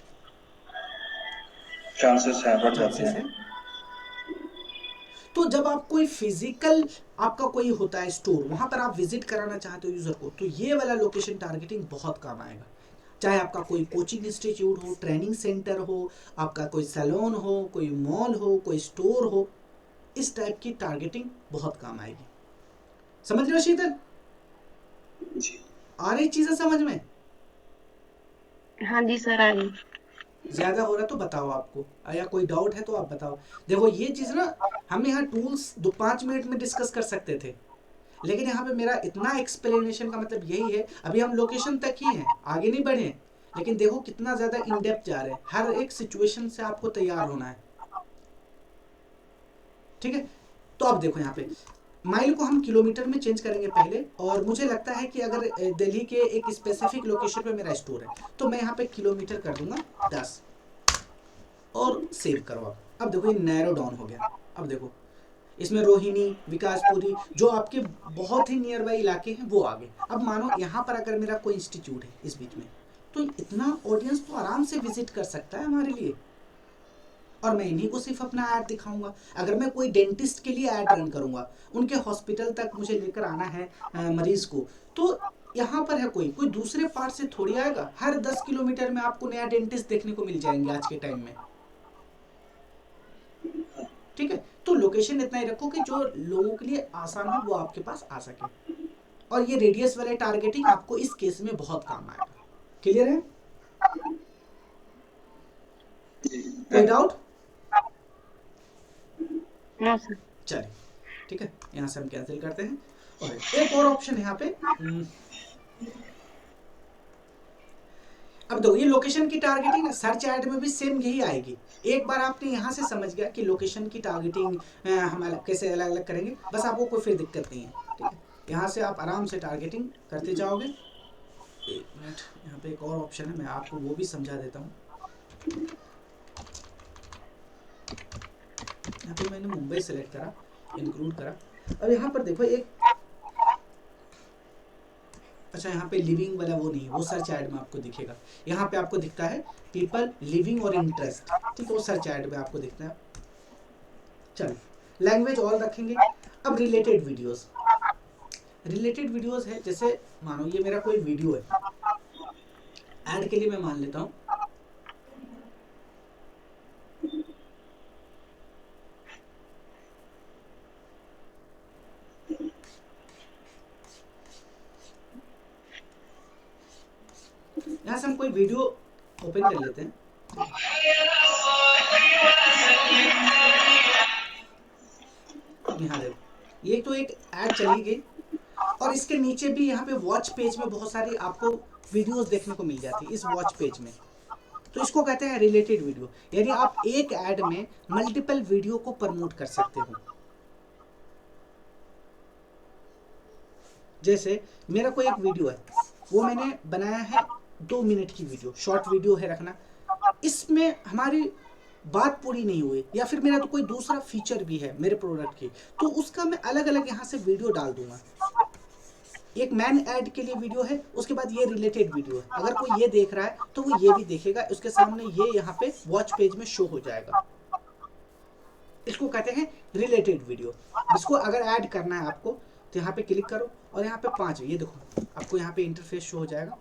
चांसेस है, बढ़ जाते चांसेस हैं। है। तो जब आप कोई फिजिकल आपका कोई होता है स्टोर, वहां पर आप विजिट कराना चाहते हो यूजर को, तो ये वाला लोकेशन टारगेटिंग बहुत काम आएगा। चाहे आपका कोई कोचिंग इंस्टीट्यूट हो, ट्रेनिंग सेंटर हो, आपका कोई सैलून हो, कोई मॉल हो, कोई स्टोर हो, इस टाइप की टारगेटिंग बहुत काम आएगी। समझ रहे हो शीतल? आ रही चीजें समझ में? हाँ जी सर, आ रही। ज्यादा हो रहा तो बताओ आपको, या कोई डाउट है तो आप बताओ। देखो ये चीज ना हम यहाँ टूल्स 5 मिनट में डिस्कस कर सकते थे, लेकिन यहाँ पे मेरा इतना एक्सप्लेनेशन का मतलब यही है, अभी हम लोकेशन तक ही हैं, आगे नहीं बढ़े, लेकिन देखो कितना ज्यादा इन डेप्थ जा रहे हैं, हर एक सिचुएशन से आपको तैयार होना है, ठीक है। तो अब देखो यहाँ पे माइल को हम किलोमीटर में चेंज करेंगे पहले, और मुझे लगता है कि अगर दिल्ली के एक स्पेसिफिक लोकेशन पे मेरा स्टोर है तो मैं यहाँ पे किलोमीटर कर दूंगा 10 और सेव करो। अब देखो ये नैरो डाउन हो गया। अब देखो इसमें रोहिणी, विकासपुरी, जो आपके बहुत ही नियर बाई इलाके हैं वो आ गए। अब मानो यहाँ पर अगर मेरा कोई इंस्टीट्यूट है इस बीच में, तो इतना ऑडियंस तो आराम से विजिट कर सकता है हमारे लिए, और मैं इन्हीं को सिर्फ अपना ऐड दिखाऊंगा। अगर मैं कोई डेंटिस्ट के लिए ऐड रन करूंगा, उनके हॉस्पिटल तक मुझे लेकर आना है मरीज को, तो यहाँ पर है कोई दूसरे पार्ट से थोड़ी आएगा। हर 10 किलोमीटर में आपको नया डेंटिस्ट देखने को मिल जाएंगे आज के टाइम में, ठीक है। तो लोकेशन इतना ही रखो कि जो लोगों के लिए आसान हो वो आपके पास आ सके, और ये रेडियस वाले टारगेटिंग आपको इस केस में बहुत काम आएगा। क्लियर है? कोई डाउट? No sir. चलिए ठीक है, यहाँ से हम कैंसिल करते हैं। और एक और ऑप्शन है यहाँ पे, अब देखो ये लोकेशन की टारगेटिंग ना सर्च ऐड में भी सेम यही आएगी। एक बार आपने यहाँ से समझ गया कि लोकेशन की टारगेटिंग हम कैसे अलग अलग करेंगे, बस आपको कोई फिर दिक्कत नहीं है, ठीक है। यहाँ से आप आराम से टारगेटिंग करते जाओगे। एक मिनट, यहाँ पे एक और ऑप्शन है, मैं आपको वो भी समझा देता हूँ। यहाँ पे मैंने मुंबई सेलेक्ट करा, इंक्लूड करा। अब यहाँ पर देखो एक अच्छा, यहाँ पे लिविंग वाला वो नहीं है, वो सर्च ऐड में आपको दिखेगा। यहाँ पे आपको दिखता है पीपल लिविंग और इंटरेस्ट, ठीक है, वो सर्च ऐड में आपको दिखता है। चल, लैंग्वेज ऑल रखेंगे। अब रिलेटेड वीडियोस, रिलेटेड वीडियोस है, जैसे मानो ये मेरा कोई वीडियो है, ऐड के लिए मैं मान लेता हूँ यहाँ से हम कोई वीडियो ओपन कर लेते हैं, यहाँ देखो, ये तो एक ऐड चली गई, और इसके नीचे भी यहाँ पे वॉच पेज में बहुत सारी आपको वीडियोस देखने को मिल जाती है इस वॉच पेज में। तो इसको कहते हैं रिलेटेड वीडियो, यानी आप एक ऐड में मल्टीपल वीडियो को प्रमोट कर सकते हो। जैसे मेरा कोई एक वीडियो है, वो मैंने बनाया है 2 मिनट की वीडियो, शॉर्ट वीडियो है रखना, इसमें हमारी बात पूरी नहीं हुई, या फिर मेरा तो कोई दूसरा फीचर भी है मेरे प्रोडक्ट की, तो उसका मैं अलग अलग यहाँ से वीडियो डाल दूंगा। एक मैन ऐड के लिए वीडियो है, उसके बाद ये रिलेटेड वीडियो है, अगर कोई ये देख रहा है तो वो ये भी देखेगा, उसके सामने ये यहाँ पे वॉच पेज में शो हो जाएगा। इसको कहते हैं रिलेटेड वीडियो। इसको अगर ऐड करना है आपको तो यहाँ पे क्लिक करो, और यहाँ पे 5, ये देखो आपको यहाँ पे इंटरफेस शो हो जाएगा।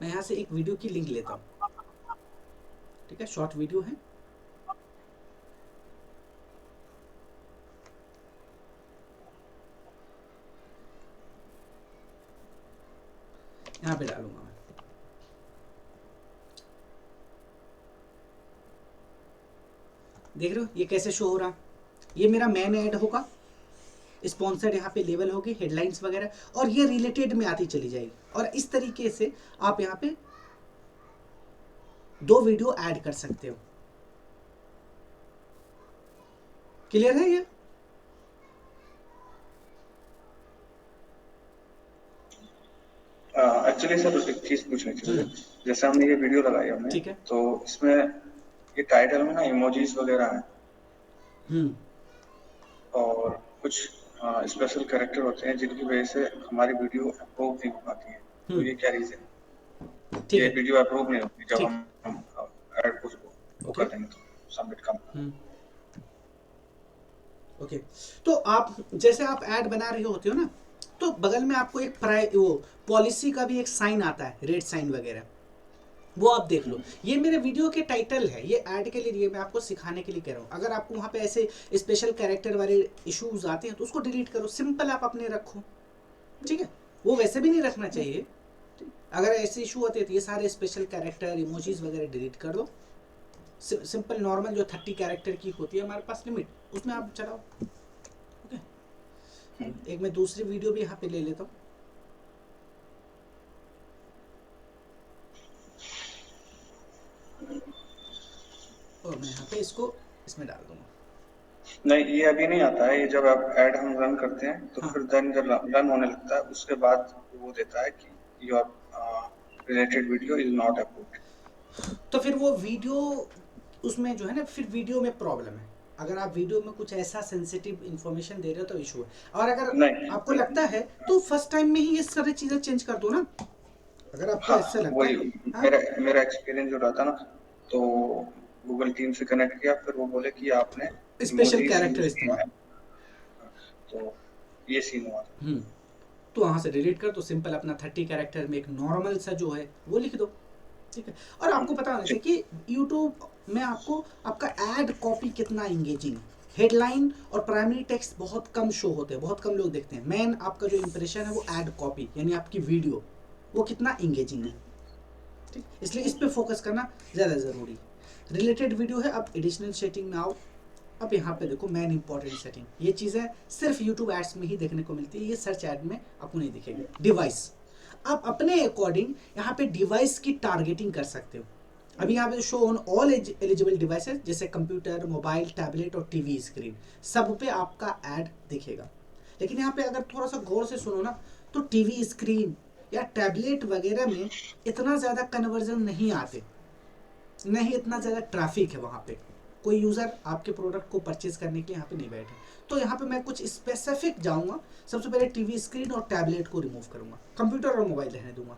मैं यहाँ से एक वीडियो की लिंक लेता हूँ, ठीक है, शॉर्ट वीडियो है, यहाँ पे डालूंगा मैं। देख रहे हो ये कैसे शो हो रहा, ये मेरा मैन ऐड होगा, स्पॉन्सर्ड यहाँ पे लेवल होगी, हेडलाइंस वगैरह, और ये रिलेटेड में आती चली जाएगी। और इस तरीके से आप यहाँ पे 2 वीडियो ऐड कर सकते हो। क्लियर है ये? एक्चुअली सर एक चीज पूछनी थी, जैसे हमने ये वीडियो लगाई हमने, ठीक है, तो इसमें ये टाइटल में ना इमोजीज वगैरह है, और कुछ स्पेशल कैरेक्टर होते हैं जिनकी वजह से हमारी वीडियो अप्रूव नहीं हो पाती है, तो ये क्या रीजन? ठीक ये है, वीडियो अप्रूव नहीं होती जब ठीक, हम ऐड को वो कर देंगे तो सबमिट कम। ओके, तो आप जैसे आप ऐड बना रहे होते हो ना, तो बगल में आपको एक वो पॉलिसी का भी एक साइन आता है, रेड साइन वगैरह, वो आप देख लो। ये मेरे वीडियो के टाइटल है, ये ऐड के लिए मैं आपको सिखाने के लिए कह रहा हूँ। अगर आपको वहाँ पे ऐसे स्पेशल कैरेक्टर वाले इश्यूज आते हैं तो उसको डिलीट करो, सिंपल आप अपने रखो, ठीक है, वो वैसे भी नहीं रखना चाहिए। अगर ऐसे इशू होते हैं तो ये सारे स्पेशल कैरेक्टर इमोजीज वगैरह डिलीट कर दो, सिंपल नॉर्मल जो 30 कैरेक्टर की होती है हमारे पास लिमिट, उसमें आप चलाओ। ओके, एक मैं दूसरी वीडियो भी यहाँ पे ले लेता हूँ, और मैं यहाँ पे इसको इसमें डाल दूंगा। नहीं, ये अभी नहीं आता है, ये जब आप ऐड हम रन करते हैं तो हाँ, फिर देन जब रन होने लगता है उसके बाद वो देता है कि your related video is not approved. तो फिर वो वीडियो उसमें जो है ना, फिर वीडियो में प्रॉब्लम है। अगर आप वीडियो में कुछ ऐसा सेंसिटिव इंफॉर्मेशन दे रहे हो तो इशू है, और अगर नहीं, आपको लगता है तो फर्स्ट टाइम में ही ये सारी चीज़ें चेंज कर दो ना, अगर आपको हाँ ऐसा लगता वही है। हाँ, मेरा एक्सपीरियंस जो रहा था ना, तो गूगल टीम से कनेक्ट किया, फिर वो बोले कि आपने स्पेशल emojis कैरेक्टर यूज किए इस्तेमाल, हैं, तो ये सीन हुआ था। तो वहाँ से डिलीट कर दो, सिंपल अपना 30 कैरेक्टर में एक नॉर्मल सा जो है वो लिख दो, ठीक है। और आपको पता होना चाहिए कि यूट्यूब में आपको आपका ऐड कॉपी कितना इंगेजिंग, हेडलाइन और प्राइमरी टेक्स्ट बहुत कम शो होते हैं, बहुत कम लोग देखते हैं। मेन आपका जो इंप्रेशन है वो ऐड कॉपी, यानी आपकी वीडियो वो कितना इंगेजिंग है, ठीक, इसलिए इस पे फोकस करना ज़्यादा ज़रूरी है। रिलेटेड वीडियो है। अब एडिशनल सेटिंग में आओ, अब यहाँ पे देखो मेन इंपॉर्टेंट सेटिंग, ये चीज़ें सिर्फ यूट्यूब एड्स में ही देखने को मिलती है, ये सर्च ऐड में आपको नहीं दिखेगी। डिवाइस, आप अपने अकॉर्डिंग यहाँ पे डिवाइस की टारगेटिंग कर सकते हो। अभी यहाँ पे show on all eligible devices, जैसे कंप्यूटर, मोबाइल, टैबलेट और टीवी स्क्रीन, सब पे आपका ऐड दिखेगा। लेकिन यहाँ पे अगर थोड़ा सा गौर से सुनो ना, तो टीवी स्क्रीन या टैबलेट वगैरह में इतना ज़्यादा कन्वर्जन नहीं आते, नहीं इतना ज़्यादा ट्रैफिक है वहाँ पे, कोई यूज़र आपके प्रोडक्ट को परचेज करने के लिए यहाँ पे नहीं बैठे। तो यहाँ पे मैं कुछ स्पेसिफिक जाऊँगा। सबसे पहले टीवी स्क्रीन और टैबलेट को रिमूव करूँगा, कंप्यूटर और मोबाइल रहने दूंगा।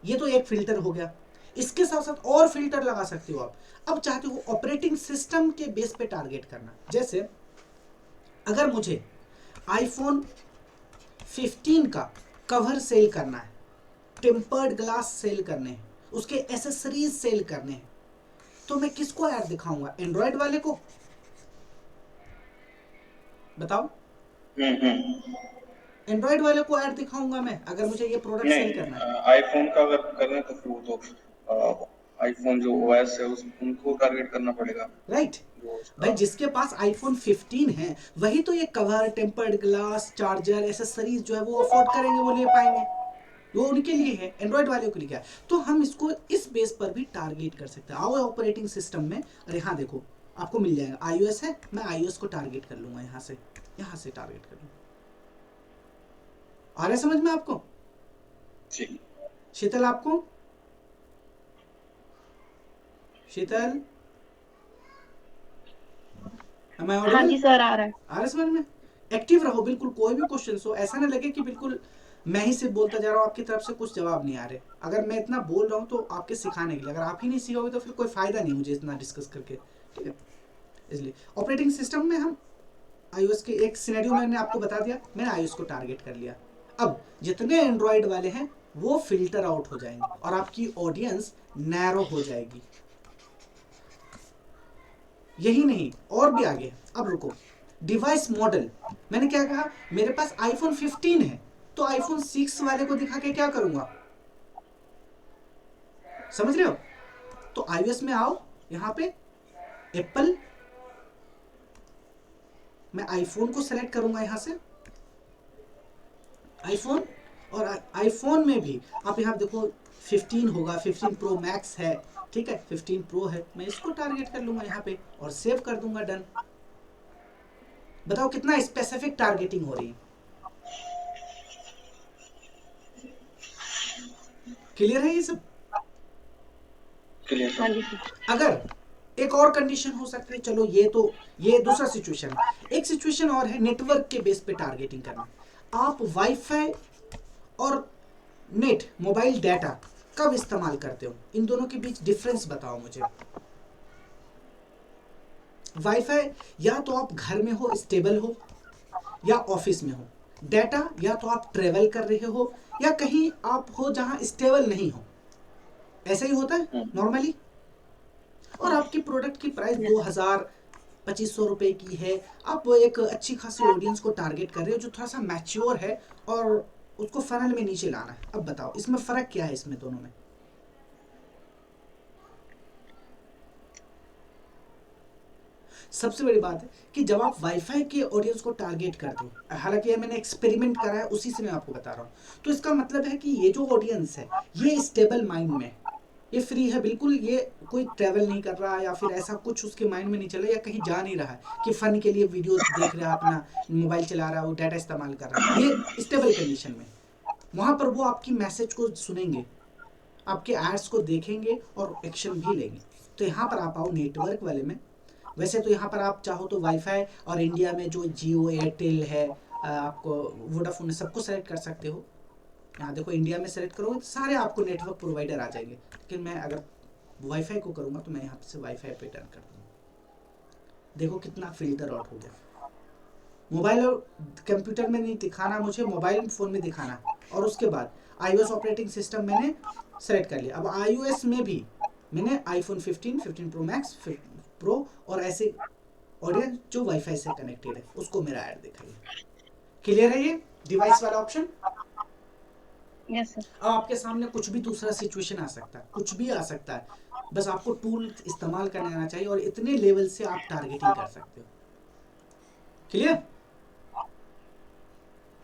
ये तो एक फ़िल्टर हो गया। इसके साथ साथ और फिल्टर लगा सकते हो आप। अब चाहते हो ऑपरेटिंग सिस्टम के बेस पे टारगेट करना, जैसे अगर मुझे आईफोन 15 का कवर सेल करना है, टेम्पर्ड ग्लास सेल करने हैं, उसके एसेसरीज सेल करने हैं, तो मैं किसको ऐड दिखाऊंगा? एंड्रॉयड वाले को? बताओ, एंड्रॉयड वाले को ऐड दिखाऊंगा मैं अगर मुझे ये प्रोडक्ट सेल करना है? नहीं, आईफोन का अगर करें तो फिर वो तो आईफोन जो ओएस है उनको टारगेट करना पड़ेगा। राइट भाई, जिसके पास आईफोन 15 है वही तो ये cover, tempered glass, charger, accessories जो है वो अफोर्ड करेंगे, वो ले पाएंगे, वो उनके लिए है। एंड्रॉयड वाले के लिए क्या है? तो हम इसको इस बेस पर भी टारगेट कर सकते हैं। आओ ऑपरेटिंग सिस्टम में, अरे हाँ देखो आपको मिल जाएगा, iOS है, मैं iOS को टारगेट कर लूंगा, यहाँ से टारगेट कर लूंगा। आ रहा है समझ में आपको? शीतल, आपको? शीतल, हाँ जी सर, आ रहा है। आ रहा है समझ में? एक्टिव रहो बिल्कुल, कोई भी क्वेश्चन हो ऐसा ना लगे कि बिल्कुल मैं ही सिर्फ बोलता जा रहा हूँ, आपकी तरफ से कुछ जवाब नहीं आ रहे। अगर मैं इतना बोल रहा हूँ तो आपके सिखाने के लिए, अगर आप ही नहीं सीखोगे तो फिर कोई फायदा नहीं मुझे इतना डिस्कस करके, ठीक है? इसलिए ऑपरेटिंग सिस्टम में हम iOS के एक सिनेरियो मैंने आपको बता दिया, मैंने iOS को टारगेट कर लिया। अब जितने एंड्रॉयड वाले हैं वो फिल्टर आउट हो जाएंगे और आपकी ऑडियंस नैरो हो जाएगी। यही नहीं, और भी आगे। अब रुको, डिवाइस मॉडल, मैंने क्या कहा? मेरे पास आईफोन 15 है तो आईफोन 6 वाले को दिखा के क्या करूंगा? समझ रहे हो? तो iOS में आओ, यहां पे एप्पल, मैं आईफोन को सेलेक्ट करूंगा यहां से, आईफोन। और आईफोन में भी आप यहां देखो 15 होगा, 15 प्रो मैक्स है, ठीक है, 15 प्रो है, मैं इसको टारगेट कर लूंगा यहाँ पे और सेव कर दूंगा, डन। बताओ कितना स्पेसिफिक टारगेटिंग हो रही है? क्लियर है ये सब? हाँ जी सर। अगर एक और कंडीशन हो सकती है, चलो ये दूसरा सिचुएशन है। एक सिचुएशन और है नेटवर्क के बेस पे टारगेटिंग करना। आप वाईफाई और नेट, मोबाइल डाटा कब इस्तेमाल करते हो? इन दोनों के बीच डिफरेंस बताओ मुझे। वाईफाई या तो आप घर में हो, स्टेबल हो, या ऑफिस में हो। डाटा या तो आप ट्रेवल कर रहे हो या कहीं आप हो जहां स्टेबल नहीं हो। ऐसा ही होता है नॉर्मली। और आपकी प्रोडक्ट की प्राइस 2000-2500 रुपए की है। आप एक अच्छी खासी ऑडियंस को टारगेट कर रहे हो जो थोड़ा सा मैच्योर है और उसको फनल में नीचे लाना है। अब बताओ इसमें फर्क क्या है, इसमें दोनों में? सबसे बड़ी बात है कि जब आप वाईफाई के ऑडियंस को टारगेट करते हो, हालांकि मैंने एक्सपेरिमेंट करा है, उसी से मैं आपको बता रहा हूँ, तो इसका मतलब है कि ये जो ऑडियंस है ये स्टेबल माइंड में, ये फ्री है बिल्कुल, ये कोई ट्रैवल नहीं कर रहा या फिर ऐसा कुछ उसके माइंड में नहीं चल रहा या कहीं जा नहीं रहा है कि फन के लिए वीडियो देख रहा है, अपना मोबाइल चला रहा है, वो डाटा इस्तेमाल कर रहा है। ये स्टेबल कंडीशन में वहाँ पर वो आपकी मैसेज को सुनेंगे, आपके एड्स को देखेंगे और एक्शन भी लेंगे। तो यहाँ पर आप आओ नेटवर्क वाले में। वैसे तो यहाँ पर आप चाहो तो वाईफाई और इंडिया में जो जियो, एयरटेल है, आपको वोडाफोन है, सबको सेलेक्ट कर सकते हो। यहाँ देखो इंडिया में सेलेक्ट करोगे तो सारे आपको नेटवर्क प्रोवाइडर आ जाएंगे, लेकिन मैं अगर वाईफाई को करूँगा तो मैं यहाँ से वाईफाई पे टर्न कर दूँगा। देखो कितना फिल्टर आउट हो गया। मोबाइल और कंप्यूटर में नहीं दिखाना मुझे, मोबाइल फ़ोन में दिखाना। और उसके बाद iOS ऑपरेटिंग सिस्टम मैंने सेलेक्ट कर लिया। अब iOS में भी मैंने आईफोन 15, 15 प्रो मैक्स, प्रो और ऐसे ऑडियंस जो वाईफाई से कनेक्टेड है उसको मेरा ऐड दिखाइए। क्लियर है ये डिवाइस वाला ऑप्शन? Yes sir. अब आपके सामने कुछ भी दूसरा सिचुएशन आ सकता है, कुछ भी आ सकता है, बस आपको टूल इस्तेमाल करने आना चाहिए और इतने लेवल से आप टारगेटिंग कर सकते हो। क्लियर?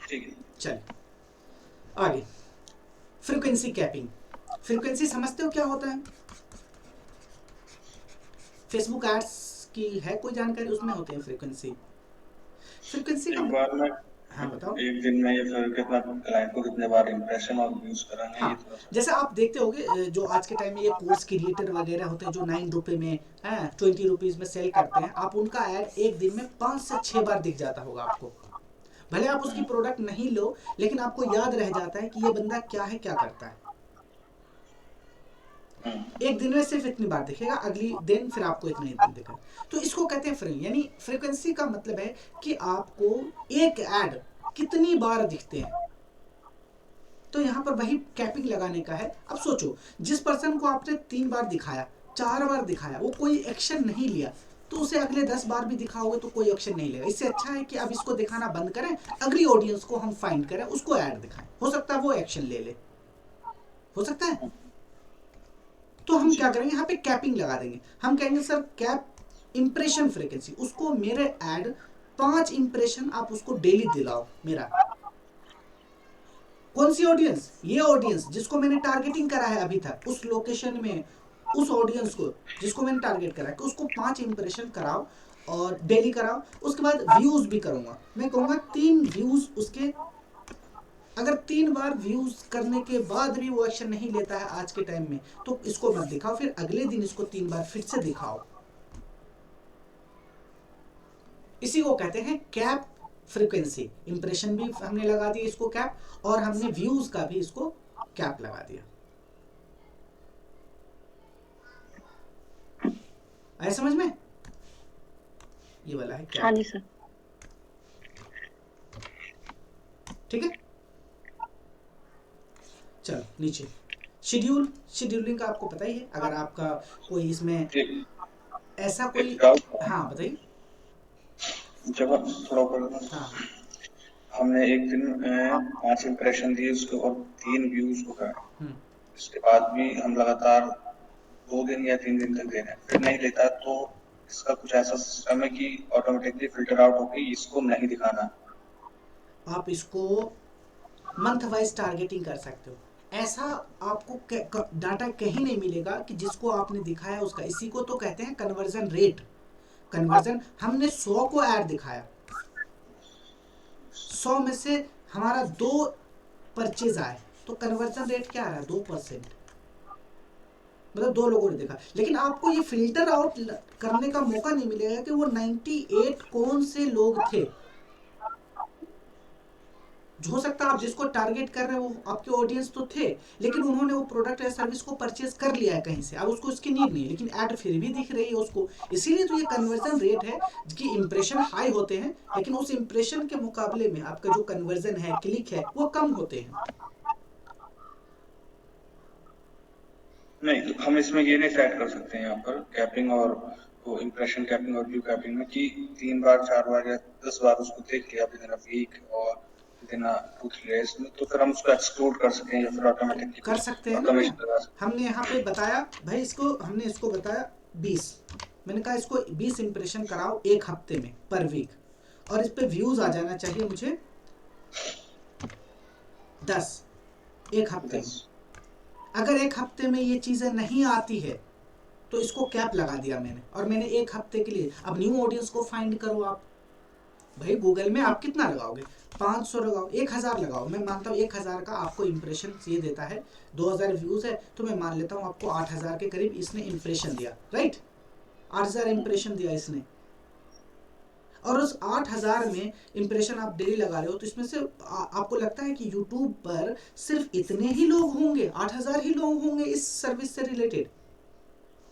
ठीक है। चलिए आगे, फ्रीक्वेंसी कैपिंग। फ्रीक्वेंसी समझते हो क्या होता है? फेसबुक एड्स की है कोई जानकारी? उसमें होते हैं फ्रीक्वेंसी। फ्रीक्वेंसी का एक बार मैं हाँ बताओ। एक दिन में ये फिर कितना क्लाइंट को कितने बार इंप्रेशन और व्यूज कराएंगे, हाँ ये थोड़ा सा। जैसे आप देखते होगे जो आज के टाइम में ये कोर्स क्रिएटर वगैरह होते हैं जो 9 रुपए में है 20 रुपीज में सेल करते हैं, आप उनका ऐड एक दिन में 5 से 6 बार दिख जाता होगा आपको। भले आप उसकी प्रोडक्ट नहीं लो, लेकिन आपको याद रह जाता है कि ये बंदा क्या है, क्या करता है। एक दिन में सिर्फ इतनी बार दिखेगा, अगली दिन फिर आपको इतने दिन दिखेगा। तो इसको कहते हैं फ्री, यानी फ्रीक्वेंसी का मतलब है कि आपको एक ऐड कितनी बार दिखते हैं। तो यहाँ पर वही कैपिंग लगाने का है। अब सोचो, जिस पर्सन को आपने 3 बार दिखाया, 4 बार दिखाया, वो कोई एक्शन नहीं लिया, तो उसे अगले 10 बार भी दिखाओगे तो कोई एक्शन नहीं लेगा। इससे अच्छा है कि अब इसको दिखाना बंद करें, अगली ऑडियंस को हम फाइंड करें, उसको ऐड दिखाएं, हो सकता है वो एक्शन ले ले, हो सकता है। तो हम क्या करेंगे, यहाँ पे कैपिंग लगा देंगे। हम कहेंगे सर कैप इंप्रेशन फ्रीक्वेंसी, उसको मेरे ऐड 5 इंप्रेशन आप उसको डेली दिलाओ मेरा। कौन सी ऑडियंस? ये ऑडियंस जिसको मैंने टारगेटिंग करा है अभी तक, उस लोकेशन में उस ऑडियंस को जिसको मैंने टारगेट करा है, तो उसको 5 इंप्रेशन कराओ और डेली कराओ। उसके बाद व्यूज भी करूंगा, मैं कहूंगा 3 व्यूज उसके। अगर 3 बार व्यूज करने के बाद भी वो एक्शन नहीं लेता है आज के टाइम में, तो इसको मत दिखाओ, फिर अगले दिन इसको 3 बार फिर से दिखाओ। इसी को कहते हैं कैप फ्रीक्वेंसी। इंप्रेशन भी हमने लगा दिया इसको कैप, और हमने व्यूज का भी इसको कैप लगा दिया। आया समझ में? ये वाला है कैप। हाँ जी सर। ठीक है, चलो नीचे शेड्यूल। शेड्यूलिंग का आपको पता ही है। अगर आपका कोई इसमें ऐसा कोई, हाँ बताइए। जब थोड़ा ऊपर, हाँ हमने एक दिन 5 इंप्रेशन दिए उसके और 3 व्यूज को गए, हम्म, इसके बाद भी हम लगातार 2 दिन या 3 दिन तक दे रहे हैं, फिर नहीं लेता, तो इसका कुछ ऐसा सिस्टम है कि ऑटोमेटिकली फिल्टर आउट होकर इसको नहीं दिखाना। आप इसको मंथ वाइज टारगेटिंग कर सकते हो। ऐसा आपको डाटा कहीं नहीं मिलेगा कि जिसको आपने दिखाया उसका। इसी को तो कहते हैं कन्वर्जन रेट। कन्वर्जन, हमने 100 को ऐड दिखाया, 100 में से हमारा 2 परचेज आए, तो कन्वर्जन रेट क्या आ रहा है? 2%। मतलब 2 लोगों ने देखा। लेकिन आपको ये फिल्टर आउट करने का मौका नहीं मिलेगा कि वो 98 कौन से लोग थे। हो सकता है आप जिसको टारगेट कर रहे हो वो आपके ऑडियंस तो थे, लेकिन उन्होंने वो प्रोडक्ट या सर्विस को परचेज कर लिया है कहीं से, अब उसको उसकी नीड नहीं है, लेकिन ऐड फिर भी दिख रही है उसको। इसीलिए तो ये कन्वर्जन रेट है कि इंप्रेशन हाई होते हैं, लेकिन उस इंप्रेशन के मुकाबले में आपका जो कन्वर्जन है, क्लिक है, वो कम होते हैं। नहीं, तो हम इसमें ये नहीं सेट कर सकते हैं यहाँ पर कैपिंग और वो इंप्रेशन कैपिंग और व्यू कैपिंग में कि 3 बार 4 बार या 10 बार उसको देख लिया विद इन अ वीक और विद इन अ 2-3 डेज में, तो फिर हम उसको एक्सक्लूड कर सकें या फिर ऑटोमेटिकली कर सकते हैं ना। ऑटोमेशन लगा सकते हमने यहाँ पे बताया भाई, इसको हमने इसको बताया 20, मैंने कहा इसको 20 इंप्रेशन कराओ एक हफ्ते में पर वीक, और इस पे व्यूज आ जाना चाहिए मुझे 10 एक हफ्ते में। अगर एक हफ्ते में ये चीजें नहीं आती है तो इसको कैप लगा दिया मैंने, और मैंने एक हफ्ते के लिए। अब न्यू ऑडियंस को फाइंड करो आप भाई, गूगल में आप कितना लगाओगे? 500 लगाओ, 1000 लगाओ। मैं मानता हूँ 1000 का आपको इंप्रेशन ये देता है, 2000 व्यूज है, तो मैं मान लेता हूँ आपको 8000 के करीब इसने इंप्रेशन दिया, राइट? 8000 इंप्रेशन दिया इसने, और उस 8000 में इंप्रेशन आप डेली लगा रहे हो, तो इसमें से आपको लगता है कि यूट्यूब पर सिर्फ इतने ही लोग होंगे, 8000 ही लोग होंगे इस सर्विस से रिलेटेड?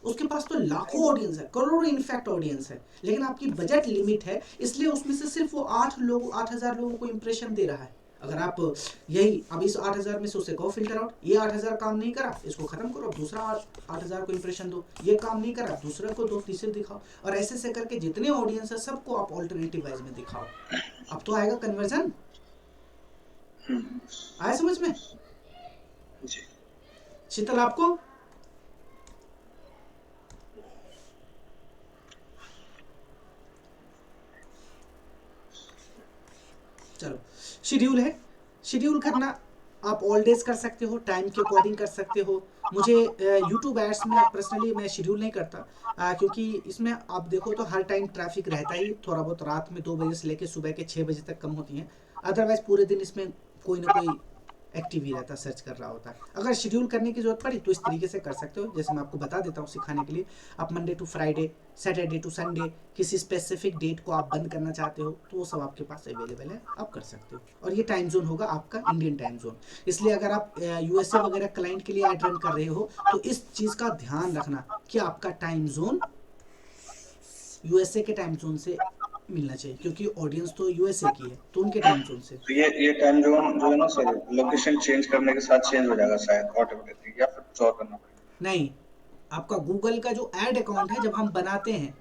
उसके पास तो लाखों ऑडियंस है, करोड़ों इनफैक्ट ऑडियंस है, लेकिन आपकी बजट लिमिट है, इसलिए उसमें से सिर्फ वो 8000 लोगों को इंप्रेशन दे रहा है। अगर आप यही अब इस 8000 में से उसे कहो फिल्टर आउट, ये 8000 काम नहीं करा, इसको खत्म करो, दूसरा 8000 को इंप्रेशन दो, ये काम नहीं करा, दूसरे को दो, तीसरे दिखाओ, और ऐसे से करके जितने ऑडियंस है सबको आप ऑल्टरनेटिव वाइज में दिखाओ। अब तो आएगा कन्वर्जन। आया समझ में? शीतल आपको? चलो, शेड्यूल है। शेड्यूल करना आप ऑल डेज कर सकते हो, टाइम के अकॉर्डिंग कर सकते हो। मुझे यूट्यूब एड्स में पर्सनली मैं शेड्यूल नहीं करता, क्योंकि इसमें आप देखो तो हर टाइम ट्रैफिक रहता ही, थोड़ा बहुत रात में 2 बजे से लेकर सुबह के 6 बजे तक कम होती हैं, अदरवाइज पूरे दिन इसमें कोई ना कोई एक्टिव ही रहता, सर्च कर रहा होता है। अगर शेड्यूल करने की जरूरत पड़ी तो इस तरीके से कर सकते हो, जैसे मैं आपको बता देता हूँ सिखाने के लिए। आप Monday to Friday, Saturday to Sunday, किसी स्पेसिफिक डेट को आप बंद करना चाहते हो तो वो सब आपके पास अवेलेबल है, आप कर सकते हो। और ये टाइम जोन होगा आपका इंडियन टाइम जोन। इसलिए अगर आप यूएसए वगैरह क्लाइंट के लिए ऐड रन कर रहे हो तो इस चीज़ का ध्यान रखना कि आपका टाइम जोन यूएसए के टाइम जोन से मिलना चाहिए, क्योंकि ऑडियंस तो यूएसए की है, तो उनके टाइम जोन से। तो ये टाइम जोन जो है ना सर, लोकेशन चेंज करने के साथ चेंज हो जाएगा शायद ऑटोमेटिकली, या फिर कुछ और करना पड़ेगा? नहीं, आपका गूगल का जो ऐड अकाउंट है जब हम बनाते हैं,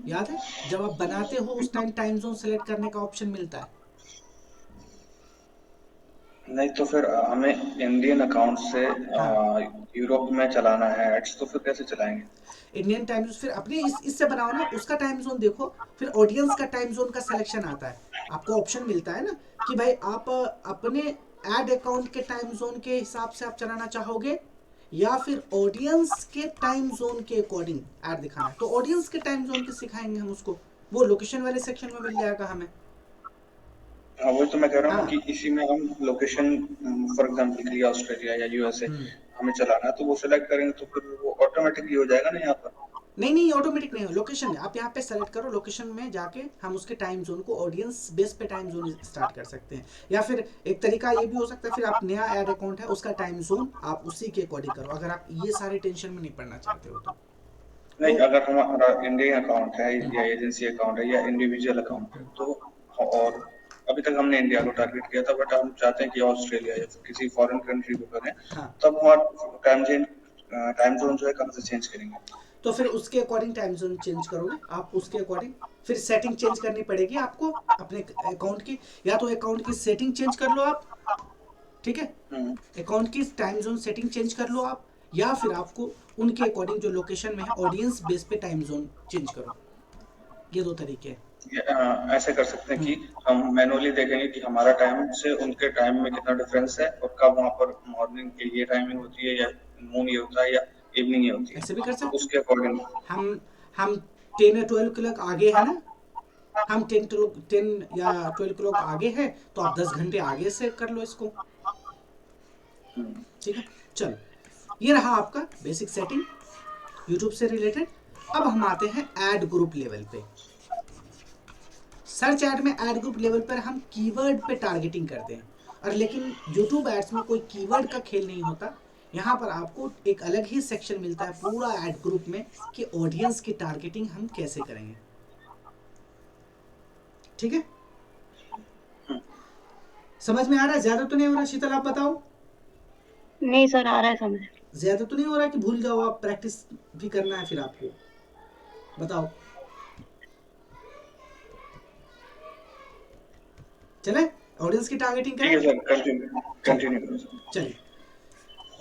याद है जब आप बनाते हो उस टाइम जोन सेलेक्ट करने का ऑप्शन मिलता है। नहीं तो फिर हमें इंडियन अकाउंट से हाँ, यूरोप में चलाना है एड्स, तो फिर कैसे चलाएंगे? इंडियन टाइम जोन फिर अपने इससे बनाओ ना, उसका टाइम जोन देखो, फिर ऑडियंस का टाइम जोन का सिलेक्शन आता है, आपको ऑप्शन मिलता है ना कि भाई आप अपने ऐड अकाउंट के टाइम जोन के हिसाब से आप चलाना चाहोगे या फिर ऑडियंस के टाइम जोन के अकॉर्डिंग ऐड दिखाना है। तो ऑडियंस के टाइम जोन के सिखाएंगे हम उसको, वो लोकेशन वाले सेक्शन में मिल जाएगा हमें। हाँ वही तो मैं कह रहा हूँ ना हाँ, कि इसी में हम लोकेशन, फॉर एग्जांपल के लिए ऑस्ट्रेलिया या यूएसए हम्म, हमें चलाना है, तो वो सिलेक्ट करेंगे तो फिर वो ऑटोमेटिकली हो जाएगा ना यहाँ पर? नहीं नहीं, ऑटोमेटिक नहीं हो, लोकेशन आप यहाँ पे सेलेक्ट करो, लोकेशन में जाके हम उसके टाइम जोन को ऑडियंस बेस पे टाइम जोन स्टार्ट कर सकते हैं। या फिर एक तरीका ये भी हो सकता है, फिर आप नया ऐड अकाउंट है उसका टाइम जोन आप उसी के अकॉर्डिंग करो, अगर आप ये सारे टेंशन में नहीं पड़ना चाहते हो तो। नहीं, तो अगर हमारा इंडियन अकाउंट है या एजेंसी अकाउंट है या इंडिविजुअल अकाउंट है तो, और अभी तक हमने इंडिया को टारगेट किया था, बट हम चाहते हैं कि ऑस्ट्रेलिया या फिर किसी फॉरेन कंट्री को करें, हाँ, तब हमारा टाइम जोन जो है कहाँ से चेंज करेंगे? तो फिर उसके अकॉर्डिंग टाइम जोन चेंज करोगे आप, उसके अकॉर्डिंग फिर सेटिंग चेंज करनी पड़ेगी आपको अपने अकाउंट की। या तो अकाउंट की सेटिंग चेंज कर लो आप, ठीक है, अकाउंट की टाइम जोन सेटिंग चेंज कर लो आप, या फिर आपको उनके अकॉर्डिंग जो लोकेशन में है ऑडियंस बेस पे टाइम जोन चेंज करो। ये दो तरीके हैं। ऐसे कर सकते हैं कि हम मैनुअली देखेंगे कि हमारा टाइम से उनके टाइम में कितना डिफरेंस है, और कब वहाँ पर मॉर्निंग की ये टाइमिंग होती है या नून ये होता है या इवनिंग ये होती है, ऐसे भी कर तो सकते हो। उसके अकॉर्डिंग। हम 10 या 12 क्लॉक आगे है ना, हम 10 या 12 क्लॉक आगे है, तो आप 10 घंटे आगे से कर लो इसको, ठीक है। चलो, ये रहा आपका बेसिक सेटिंग यूट्यूब से रिलेटेड। अब हम आते हैं ऐड ग्रुप लेवल पे। सर्च ऐड में ऐड ग्रुप लेवल पर हम कीवर्ड पे टारगेटिंग करते हैं, और लेकिन यूट्यूब एड्स में कोई कीवर्ड का खेल नहीं होता। यहाँ पर आपको एक अलग ही सेक्शन मिलता है पूरा ऐड ग्रुप में कि ऑडियंस की टारगेटिंग हम कैसे करेंगे, ठीक है। समझ में आ रहा है? ज्यादा तो नहीं हो रहा? शीतल आप बताओ। नहीं सर, आ रहा है समझ। ज्यादा तो नहीं हो रहा कि भूल जाओ आप? प्रैक्टिस भी करना है फिर आपको, बताओ। चले ऑडियंस की टारगेटिंग ठीक है करें। सर, कंटिन्यू कंटिन्यू करो सर। चलिए,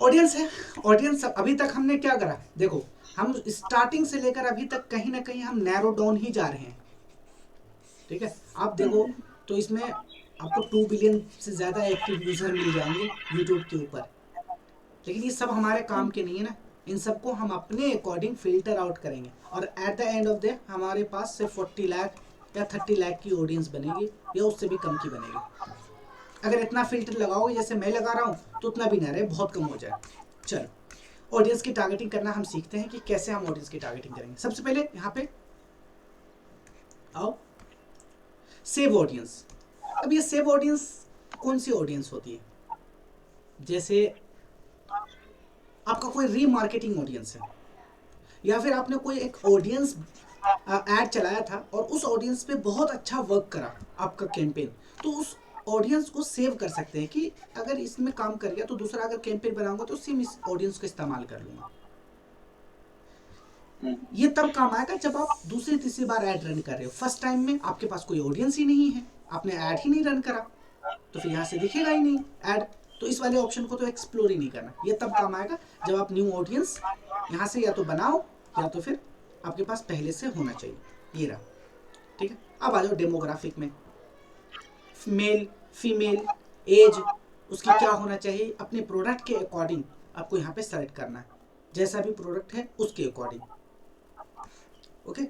ऑडियंस है। ऑडियंस अभी तक हमने क्या करा, देखो हम स्टार्टिंग से लेकर अभी तक कहीं ना कहीं हम नैरो डाउन ही जा रहे हैं, ठीक है। आप देखो तो इसमें आपको 2 बिलियन से ज़्यादा एक्टिव यूज़र मिल जाएंगे यूट्यूब के ऊपर, लेकिन ये सब हमारे काम के नहीं है ना। इन सबको हम अपने अकॉर्डिंग फिल्टर आउट करेंगे, और at the end of the हमारे पास से 40 लाख या 30 लाख की ऑडियंस बनेगी, या उससे भी कम की बनेगी। अगर इतना फिल्टर लगाओगे जैसे मैं लगा रहा हूँ तो उतना भी ना रहे, बहुत कम हो जाए। चलो, ऑडियंस की टारगेटिंग करना हम सीखते हैं कि कैसे हम ऑडियंस की टारगेटिंग करेंगे। सबसे पहले यहाँ पे आओ, सेव ऑडियंस। अब ये सेव ऑडियंस कौन सी ऑडियंस होती है? जैसे आपका कोई रीमार्केटिंग ऑडियंस है, या फिर आपने कोई एक ऑडियंस ऐड चलाया था और उस ऑडियंस पे बहुत अच्छा वर्क करा आपका कैंपेन, तो उस ऑडियंस को सेव कर सकते हैं कि अगर इसमें काम कर गया तो दूसरा अगर कैंपेन बनाऊंगा तो सेम इस ऑडियंस को इस्तेमाल कर लूंगा। ये तब काम आएगा जब आप दूसरी तीसरी बार ऐड रन कर रहे हो। फर्स्ट टाइम में आपके पास कोई ऑडियंस ही नहीं है, आपने ऐड ही नहीं रन करा, तो फिर यहाँ से दिखेगा ही नहीं ऐड, तो इस वाले ऑप्शन को तो एक्सप्लोर ही नहीं करना। ये तब काम आएगा जब आप न्यू ऑडियंस यहाँ से या तो बनाओ या तो फिर आपके पास पहले से होना चाहिए। ये रहा, ठीक है। अब आ जाओ डेमोग्राफिक में, मेल फीमेल एज उसकी क्या होना चाहिए, अपने प्रोडक्ट के अकॉर्डिंग आपको यहाँ पे सेलेक्ट करना है, जैसा भी प्रोडक्ट है उसके अकॉर्डिंग, ओके।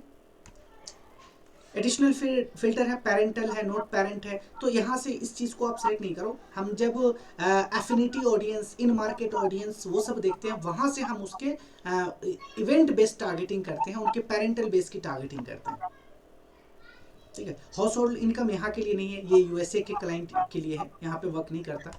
एडिशनल फिल्टर है, पेरेंटल है, नोट पेरेंट है, तो यहाँ से इस चीज़ को आप सेलेक्ट नहीं करो। हम जब एफिनिटी ऑडियंस, इन मार्केट ऑडियंस वो सब देखते हैं, वहाँ से हम उसके इवेंट बेस्ड टारगेटिंग करते हैं, उनके पेरेंटल बेस की टारगेटिंग करते हैं। ठीक है, हाउस होल्ड इनकम यहाँ के लिए नहीं है, ये यूएसए के क्लाइंट के लिए है, यहाँ पे वर्क नहीं करता।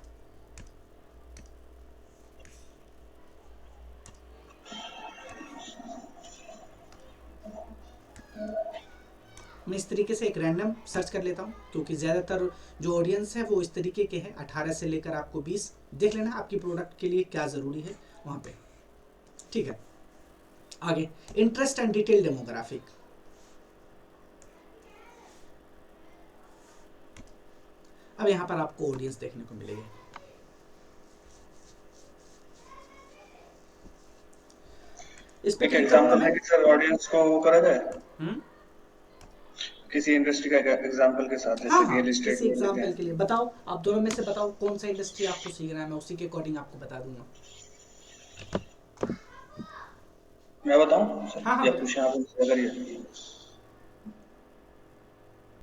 मैं इस तरीके से एक रैंडम सर्च कर लेता हूँ, क्योंकि ज़्यादातर जो ऑडियंस है वो इस तरीके के हैं, 18 से लेकर आपको 20। देख लेना आपकी प्रोडक्ट के लिए क्या ज़रूरी है वहाँ पे। ठीक है, आगे इंटरेस्ट एंड डिटेल डेमोग्राफिक। अब यहाँ पर आपको ऑडियंस देखने को मिलेगी। इस पे एक क्लिक करूंगा एग्जांपल है मैं। कि सर ऑडियंस को वो करा जाए हम्म, किसी इंडस्ट्री का एग्जांपल के साथ, हाँ जैसे हाँ, रियल एस्टेट किसी में लेते एग्जाम्पल हैं। के लिए बताओ, आप दोनों में से बताओ कौन सा इंडस्ट्री आपको सीखना है, मैं उसी के अकॉर्डिंग आपको बता दूंगा। मैं बताऊं सर हाँ हाँ या बताओ। पूछें आप उनसे अगर ये